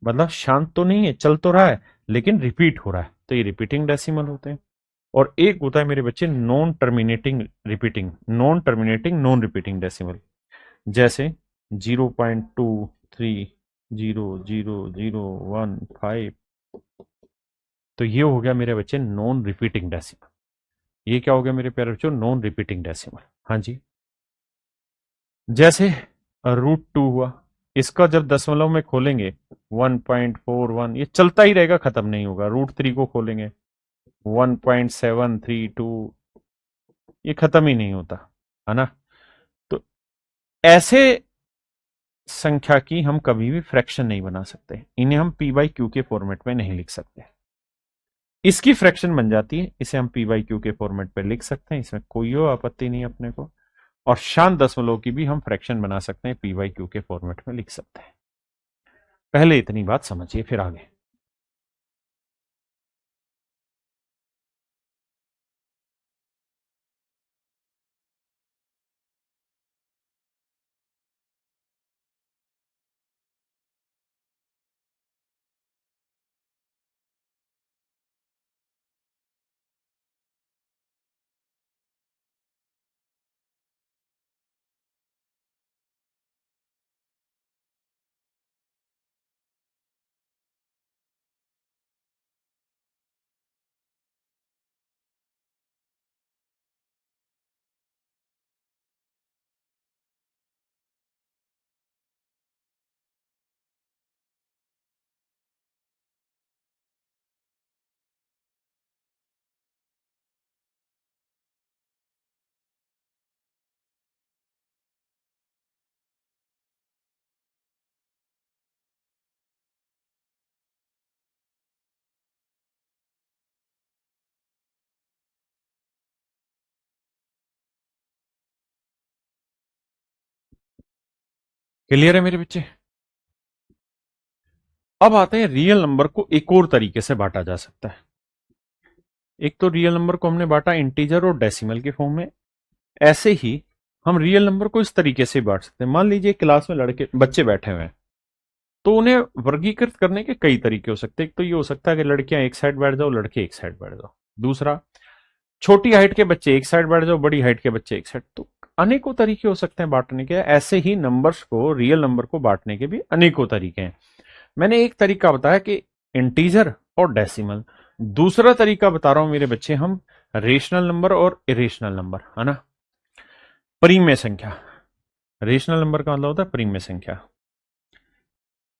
मतलब शांत तो नहीं है, चल तो रहा है लेकिन रिपीट हो रहा है, तो ये रिपीटिंग डेसिमल होते हैं। और एक होता है मेरे बच्चे non terminating repeating, non terminating non repeating decimal. जैसे 0.23000015, तो ये हो गया मेरे बच्चे नॉन रिपीटिंग डेसिमल। ये क्या हो गया मेरे प्यारे बच्चों, नॉन रिपीटिंग डेसिमल। हाँ जी। जैसे √2 हुआ, इसका जब दशमलव में खोलेंगे 1.41, ये चलता ही रहेगा, खत्म नहीं होगा। √3 को खोलेंगे 1.732, ये खत्म ही नहीं होता, है ना। तो ऐसे संख्या की हम कभी भी फ्रैक्शन नहीं बना सकते, इन्हें हम पी बाई क्यू के फॉर्मेट में नहीं लिख सकते। इसकी फ्रैक्शन बन जाती है, इसे हम पी बाई क्यू के फॉर्मेट पे लिख सकते हैं, इसमें कोई आपत्ति नहीं अपने को। और शांत दशमलव की भी हम फ्रैक्शन बना सकते हैं, पी बाई क्यू के फॉर्मेट में लिख सकते हैं। पहले इतनी बात समझिए, फिर आगे। क्लियर है मेरे बच्चे। अब आते हैं रियल नंबर को एक और तरीके से बांटा जा सकता है। एक तो रियल नंबर को हमने बांटा इंटीजर और डेसिमल के फॉर्म में, ऐसे ही हम रियल नंबर को इस तरीके से बांट सकते हैं। मान लीजिए क्लास में लड़के बच्चे बैठे हुए हैं, तो उन्हें वर्गीकृत करने के कई तरीके हो सकते हैं। एक तो ये हो सकता है कि लड़कियां एक साइड बैठ जाओ, लड़के एक साइड बैठ जाओ। दूसरा, छोटी हाइट के बच्चे एक साइड बैठ जाओ, बड़ी हाइट के बच्चे एक साइड। तो अनेकों तरीके हो सकते हैं बांटने के। ऐसे ही नंबर्स को, रियल नंबर को बांटने के भी अनेकों तरीके हैं। मैंने एक तरीका बताया कि इंटीजर और डेसिमल। दूसरा तरीका बता रहा हूं मेरे बच्चे, हम रेशनल नंबर और इरेशनल नंबर, है ना। परिमेय संख्या, रेशनल नंबर का मतलब होता है परिमेय संख्या।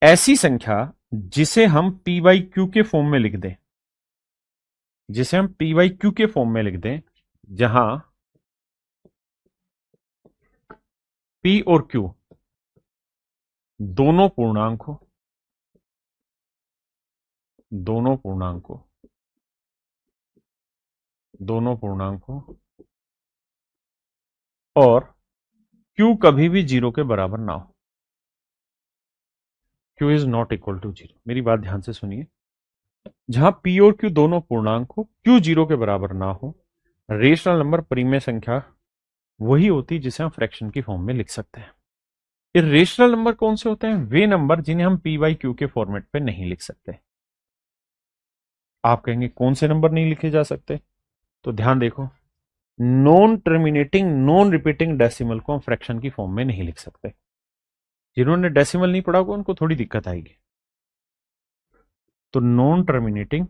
ऐसी संख्या जिसे हम पी बाई क्यू के फॉर्म में लिख दें, जिसे हम पी बाई क्यू के फॉर्म में लिख दें, जहां पी और क्यू दोनों पूर्णांक हो, दोनों पूर्णांक हो, दोनों पूर्णांक हो, और क्यू कभी भी जीरो के बराबर ना हो। Q is not equal to zero. मेरी बात ध्यान से सुनिए। जहां पी और क्यू दोनों पूर्णांक हो, क्यू जीरो के बराबर ना हो, रेशनल नंबर परिमेय संख्या वही होती है जिसे हम फ्रैक्शन की फॉर्म में लिख सकते हैं। इरेशनल नंबर कौन से होते हैं? वे नंबर जिन्हें हम पी बाई क्यू के फॉर्मेट पे नहीं लिख सकते। आप कहेंगे कौन से नंबर नहीं लिखे जा सकते? तो ध्यान देखो, non terminating non repeating decimal को हम फ्रैक्शन की फॉर्म में नहीं लिख सकते। जिन्होंने डेसिमल नहीं पढ़ा होगा उनको थोड़ी दिक्कत आएगी। तो non terminating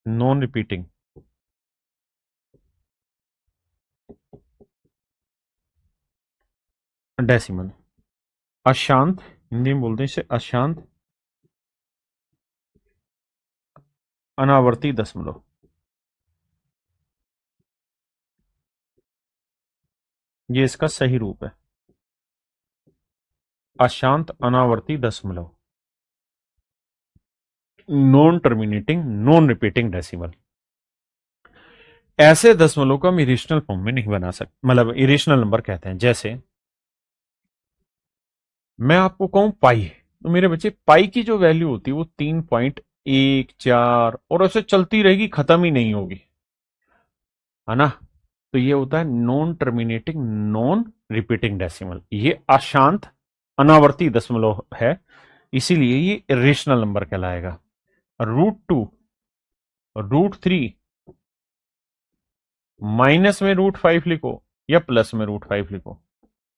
non repeating decimal, अशांत, हिंदी में बोलते हैं इसे अशांत अनावर्ती दशमलव। ये इसका सही रूप है, अशांत अनावर्ती दशमलव, non terminating non repeating decimal. ऐसे दशमलव को हम इरेशनल फॉर्म में नहीं बना सकते, मतलब इरेशनल नंबर कहते हैं। जैसे मैं आपको कहूं पाई, तो मेरे बच्चे पाई की जो वैल्यू होती है वो 3.14 और ऐसे चलती रहेगी, खत्म ही नहीं होगी, है ना। तो ये होता है non terminating non repeating decimal, ये अशांत अनावर्ती दशमलव है, इसीलिए ये इरेशनल नंबर कहलाएगा। √2, √3, माइनस में √5 लिखो या प्लस में √5 लिखो,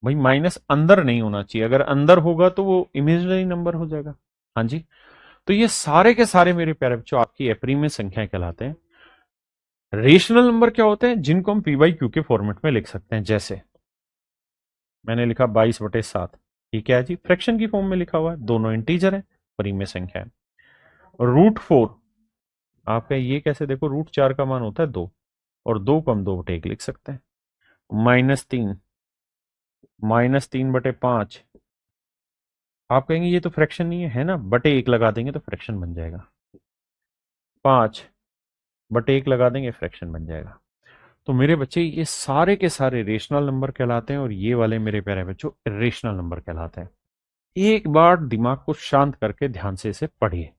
भाई माइनस अंदर नहीं होना चाहिए, अगर अंदर होगा तो वो इमेजिनरी नंबर हो जाएगा। हाँ जी। तो ये सारे के सारे मेरे प्यारे बच्चों आपकी एप्री में संख्याएं कहलाते हैं। रेशनल नंबर क्या होते हैं, जिनको हम पी बाई क्यू के फॉर्मेट में लिख सकते हैं। जैसे मैंने लिखा 22/7, ये क्या है जी, फ्रैक्शन की फॉर्म में लिखा हुआ है, दोनों इंटीजर है, परिमेय संख्या है। √4, आपका ये कैसे देखो, √4 का मान होता है 2, और 2 को हम 2/1 लिख सकते हैं। -3, -3/5, आप कहेंगे ये तो फ्रैक्शन नहीं है ना, /1 लगा देंगे तो फ्रैक्शन बन जाएगा। 5/1 लगा देंगे, फ्रैक्शन बन जाएगा। तो मेरे बच्चे ये सारे के सारे रेशनल नंबर कहलाते हैं, और ये वाले मेरे प्यारे बच्चों इरेशनल नंबर कहलाते हैं। एक बार दिमाग को शांत करके ध्यान से इसे पढ़िए।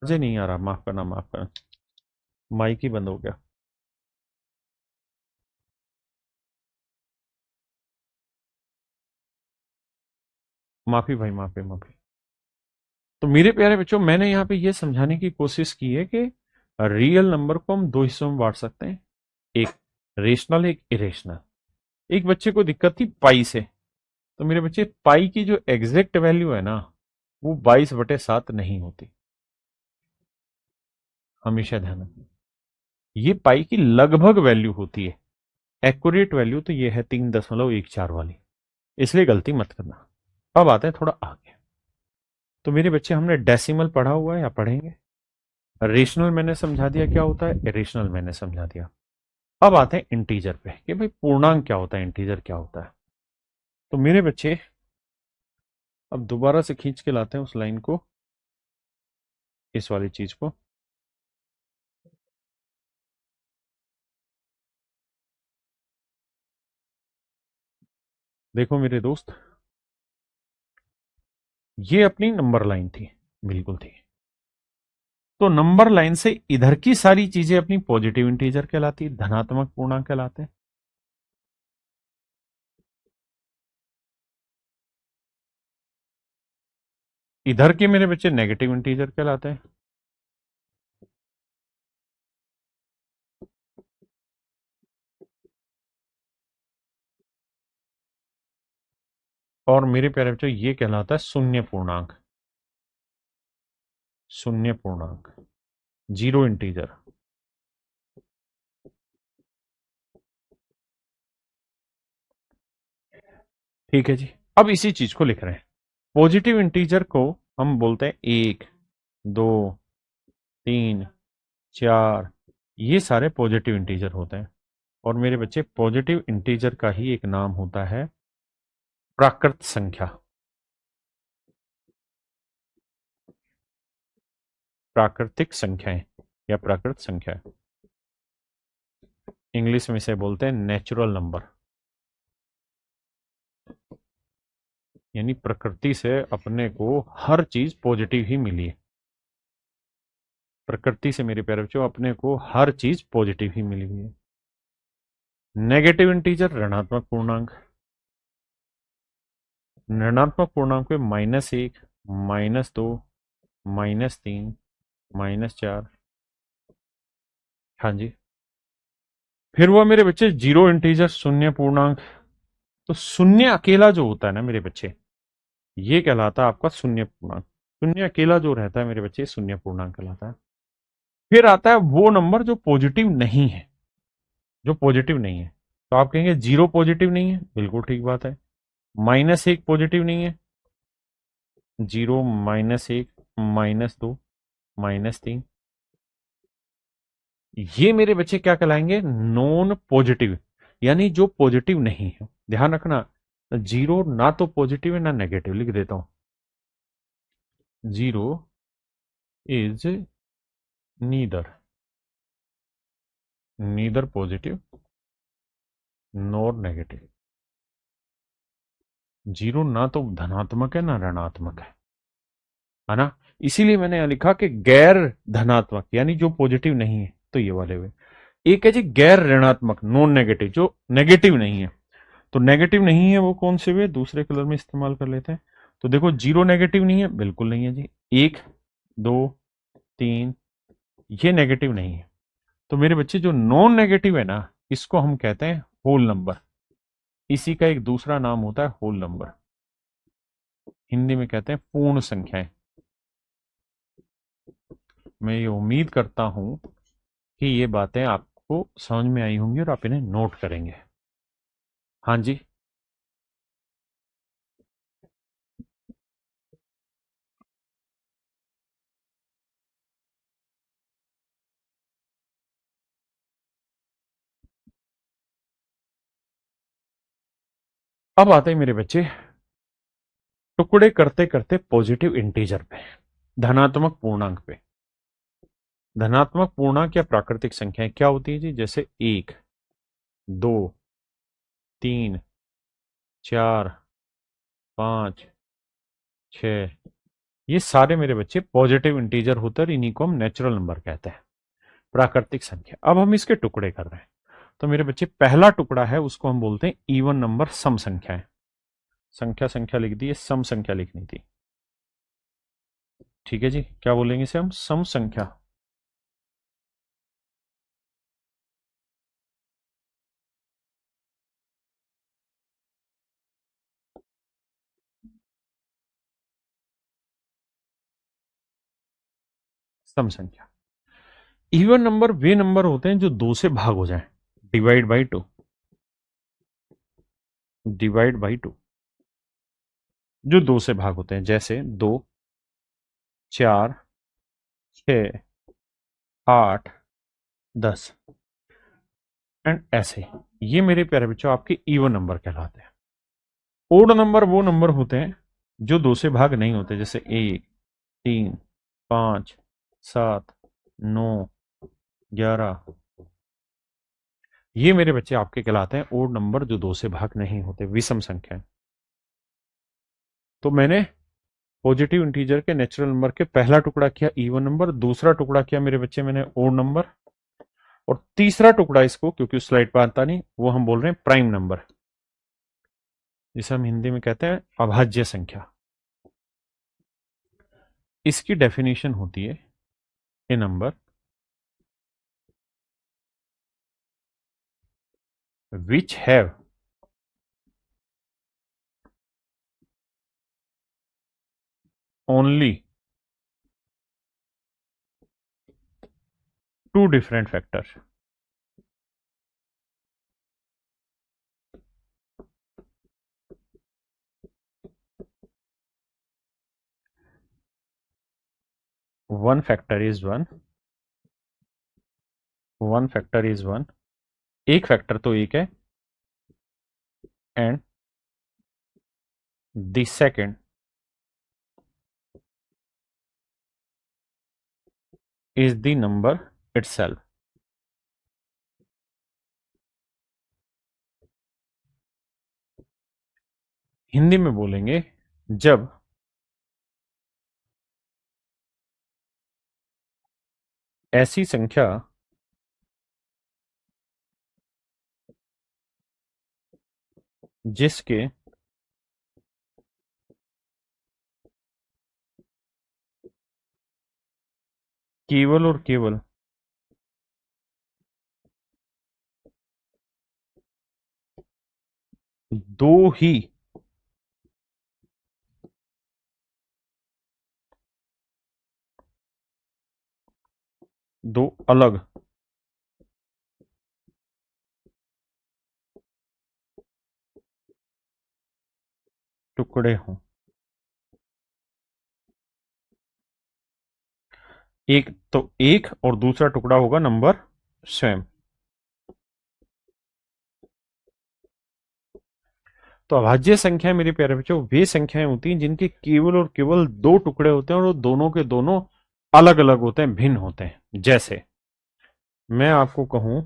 मुझे नहीं आ रहा, माफ करना माफ करना, माइक ही बंद हो गया। माफी भाई, माफी माफी। तो मेरे प्यारे बच्चों मैंने यहाँ पे ये समझाने की कोशिश की है कि रियल नंबर को हम दो हिस्सों में बांट सकते हैं, एक रेशनल एक इरेशनल। एक बच्चे को दिक्कत थी पाई से, तो मेरे बच्चे पाई की जो एग्जैक्ट वैल्यू है ना, वो 22/7 नहीं होती, हमेशा ध्यान रखना। ये पाई की लगभग वैल्यू होती है, एक्यूरेट वैल्यू तो ये है 3.14 वाली, इसलिए गलती मत करना। अब आते हैं थोड़ा आगे। तो मेरे बच्चे हमने डेसिमल पढ़ा हुआ है या पढ़ेंगे, रेशनल मैंने समझा दिया क्या होता है, इरेशनल मैंने समझा दिया। अब आते हैं इंटीजर पे कि भाई पूर्णांक क्या होता है, इंटीजर क्या होता है। तो मेरे बच्चे अब दोबारा से खींच के लाते हैं उस लाइन को, इस वाली चीज को। देखो मेरे दोस्त, ये अपनी नंबर लाइन थी, बिल्कुल थी। तो नंबर लाइन से इधर की सारी चीजें अपनी पॉजिटिव इंटीजर कहलाती, धनात्मक पूर्णांक कहलाते हैं। इधर के मेरे बच्चे नेगेटिव इंटीजर कहलाते हैं। और मेरे प्यारे बच्चों ये कहलाता है शून्य पूर्णांक, शून्य पूर्णांक, जीरो इंटीजर। ठीक है जी। अब इसी चीज को लिख रहे हैं। पॉजिटिव इंटीजर को हम बोलते हैं 1, 2, 3, 4, ये सारे पॉजिटिव इंटीजर होते हैं। और मेरे बच्चे पॉजिटिव इंटीजर का ही एक नाम होता है प्राकृत संख्या। प्राकृतिक संख्याएं या प्राकृत संख्या, इंग्लिश में इसे बोलते हैं नेचुरल नंबर। यानी प्रकृति से अपने को हर चीज पॉजिटिव ही मिली है। प्रकृति से मेरे प्यारे बच्चों अपने को हर चीज पॉजिटिव ही मिली हुई है। नेगेटिव इंटीजर ऋणात्मक पूर्णांक। ऋणात्मक पूर्णांक में -1, -2, -3, -4। हाँ जी। फिर वो मेरे बच्चे जीरो इंटीजर शून्य पूर्णांक। तो शून्य अकेला जो होता है ना मेरे बच्चे, ये कहलाता है आपका शून्य पूर्णांक। शून्य अकेला जो रहता है मेरे बच्चे, शून्य पूर्णांक कहलाता है। फिर आता है वो नंबर जो पॉजिटिव नहीं है। जो पॉजिटिव नहीं है, तो आप कहेंगे जीरो पॉजिटिव नहीं है, बिल्कुल ठीक बात है। -1 पॉजिटिव नहीं है, 0, -1, -2, -3, ये मेरे बच्चे क्या कहलाएंगे? नॉन पॉजिटिव, यानी जो पॉजिटिव नहीं है। ध्यान रखना, जीरो ना तो पॉजिटिव है ना नेगेटिव। लिख देता हूं, zero is neither neither positive nor negative. Zero ना तो धनात्मक है ना ऋणात्मक है ना। इसीलिए मैंने यहां लिखा कि गैर धनात्मक, यानी जो पॉजिटिव नहीं है, तो ये वाले हुए। एक है जी गैर ऋणात्मक, नॉन नेगेटिव, जो नेगेटिव नहीं है। तो नेगेटिव नहीं है वो कौन से हुए? दूसरे कलर में इस्तेमाल कर लेते हैं। तो देखो, जीरो नेगेटिव नहीं है, बिल्कुल नहीं है जी। 1, 2, 3, ये नेगेटिव नहीं है। तो मेरे बच्चे जो नॉन नेगेटिव है ना, इसको हम कहते हैं होल नंबर। इसी का एक दूसरा नाम होता है होल नंबर। हिंदी में कहते हैं पूर्ण संख्याएं। मैं ये उम्मीद करता हूं कि ये बातें आपको समझ में आई होंगी और आप इन्हें नोट करेंगे। हाँ जी। अब आते हैं मेरे बच्चे टुकड़े करते करते पॉजिटिव इंटीजर पे, धनात्मक पूर्णांक पे। धनात्मक पूर्णांक या प्राकृतिक संख्याएं क्या होती है जी? जैसे 1, 2, 3, 4, 5, 6, ये सारे मेरे बच्चे पॉजिटिव इंटीजर होते हैं। इन्हीं को हम नेचुरल नंबर कहते हैं, प्राकृतिक संख्या। अब हम इसके टुकड़े कर रहे हैं। तो मेरे बच्चे पहला टुकड़ा है, उसको हम बोलते हैं इवन नंबर, सम संख्याएं। संख्या संख्या लिख दी है, सम संख्या लिखनी थी। ठीक है जी, क्या बोलेंगे इसे हम? सम संख्या। सम संख्या। इवन नंबर वे नंबर होते हैं जो दो से भाग हो जाएं। Divide by two. Divide by two, जो दो से भाग होते हैं, जैसे 2, 4, 6, 8, 10 एंड ऐसे। ये मेरे प्यारे बच्चों आपके इवन नंबर कहलाते हैं। ओड नंबर वो नंबर होते हैं जो दो से भाग नहीं होते, जैसे 1, 3, 5, 7, 9, 11। ये मेरे बच्चे आपके कहलाते हैं ओड नंबर जो दो से भाग नहीं होते, विषम संख्या। तो मैंने पॉजिटिव इंटीजर के नेचुरल नंबर के पहला टुकड़ा किया इवन नंबर, दूसरा टुकड़ा किया मेरे बच्चे मैंने ओड नंबर, और तीसरा टुकड़ा इसको, क्योंकि उस स्लाइड पर आता नहीं, वो हम बोल रहे हैं प्राइम नंबर, जिसे हम हिंदी में कहते हैं अभाज्य संख्या। इसकी डेफिनेशन होती है a number which have only two different factors. 1 factor is 1, 1 factor is 1, एक फैक्टर तो एक है, and the second is the number itself. Hindi में बोलेंगे, जब ऐसी संख्या जिसके केवल और केवल दो ही दो अलग टुकड़े हों, एक तो एक और दूसरा टुकड़ा होगा नंबर स्वयं। तो अभाज्य संख्या मेरे प्यारे बच्चों वे संख्याएं होती हैं जिनके केवल और केवल दो टुकड़े होते हैं और वो दोनों के दोनों अलग अलग होते हैं, भिन्न होते हैं। जैसे मैं आपको कहूं,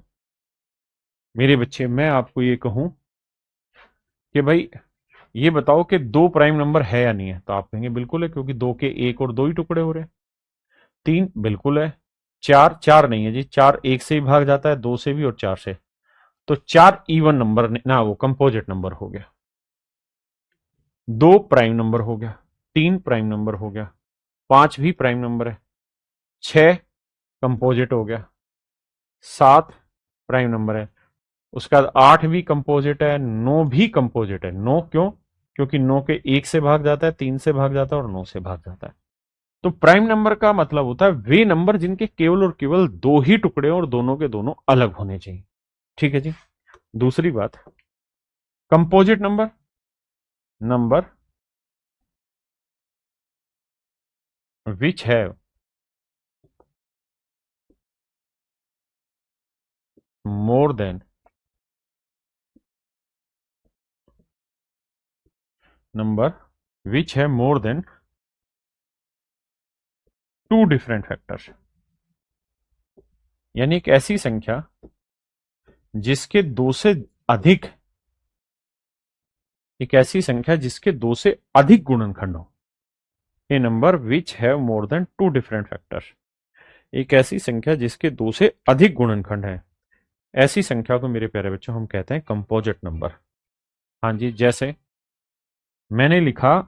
मेरे बच्चे मैं आपको ये कहूं कि भाई ये बताओ कि दो प्राइम नंबर है या नहीं है, तो आप कहेंगे बिल्कुल है, क्योंकि दो के एक और दो ही टुकड़े हो रहे हैं। तीन बिल्कुल है। चार, चार नहीं है जी, चार एक से ही भाग जाता है, दो से भी और चार से। तो चार इवन नंबर ना, वो कंपोजिट नंबर हो गया। दो प्राइम नंबर हो गया, तीन प्राइम नंबर हो गया, पांच भी प्राइम नंबर है, छह कंपोजिट हो गया, सात प्राइम नंबर है, उसके बाद आठ भी कंपोजिट है, नौ भी कंपोजिट है। नौ क्यों? क्योंकि नौ के एक से भाग जाता है, तीन से भाग जाता है और नौ से भाग जाता है। तो प्राइम नंबर का मतलब होता है वे नंबर जिनके केवल और केवल दो ही टुकड़े और दोनों के दोनों अलग होने चाहिए। ठीक है जी। दूसरी बात, composite number, number which have more than, number which have more than two different factors. यानी एक ऐसी संख्या जिसके दो से अधिक, एक ऐसी संख्या जिसके दो से अधिक गुणनखंड हो। A number which have more than two different factors, एक ऐसी संख्या जिसके दो से अधिक गुणनखंड है, ऐसी संख्या को मेरे प्यारे बच्चों हम कहते हैं कंपोजिट नंबर। हाँ जी, जैसे मैंने लिखा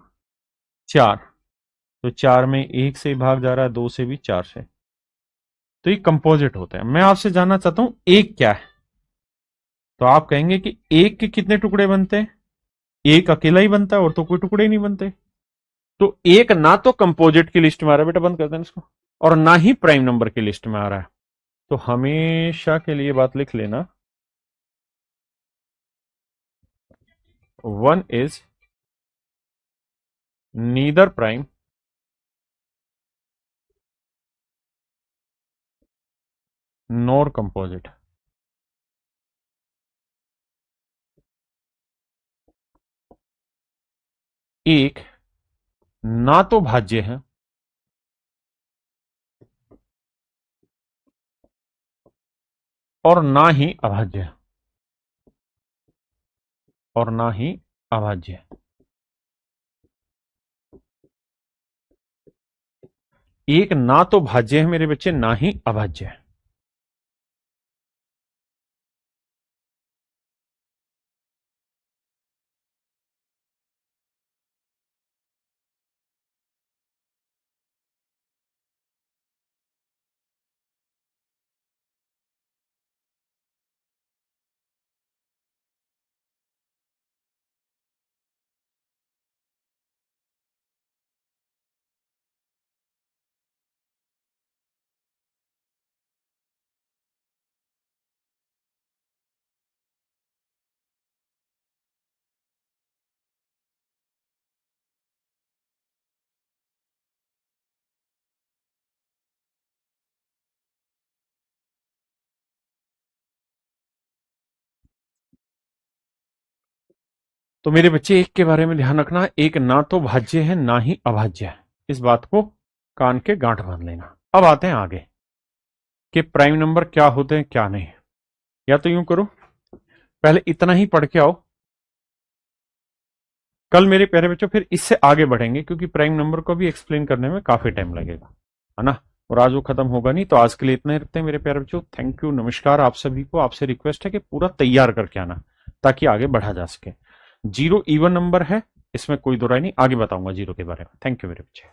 चार, तो चार में एक से भाग जा रहा है, दो से भी, चार से, तो ये कंपोजिट होते हैं। मैं आपसे जानना चाहता हूं एक क्या है, तो आप कहेंगे कि एक के कितने टुकड़े बनते हैं? एक अकेला ही बनता है और तो कोई टुकड़े ही नहीं बनते। तो एक ना तो कंपोजिट की लिस्ट में आ रहा है, बेटा बंद कर देना इसको, और ना ही प्राइम नंबर की लिस्ट में आ रहा है। तो हमेशा के लिए बात लिख लेना, one is neither prime nor composite. एक ना तो भाज्य है और ना ही अभाज्य है, और ना ही अभाज्य है। एक ना तो भाज्य है मेरे बच्चे, ना ही अभाज्य है। तो मेरे बच्चे एक के बारे में ध्यान रखना, एक ना तो भाज्य है ना ही अभाज्य है, इस बात को कान के गांठ बांध लेना। अब आते हैं आगे कि प्राइम नंबर क्या होते हैं क्या नहीं। या तो यूं करो, पहले इतना ही पढ़ के आओ, कल मेरे प्यारे बच्चों फिर इससे आगे बढ़ेंगे, क्योंकि प्राइम नंबर को भी एक्सप्लेन करने में काफी टाइम लगेगा, है ना। और आज वो खत्म होगा नहीं, तो आज के लिए इतना ही रखते हैं मेरे प्यारे बच्चों। थैंक यू, नमस्कार आप सभी को। आपसे रिक्वेस्ट है कि पूरा तैयार करके आना ताकि आगे बढ़ा जा सके। जीरो इवन नंबर है, इसमें कोई दो राय नहीं, आगे बताऊंगा जीरो के बारे में। थैंक यू मेरे बच्चे।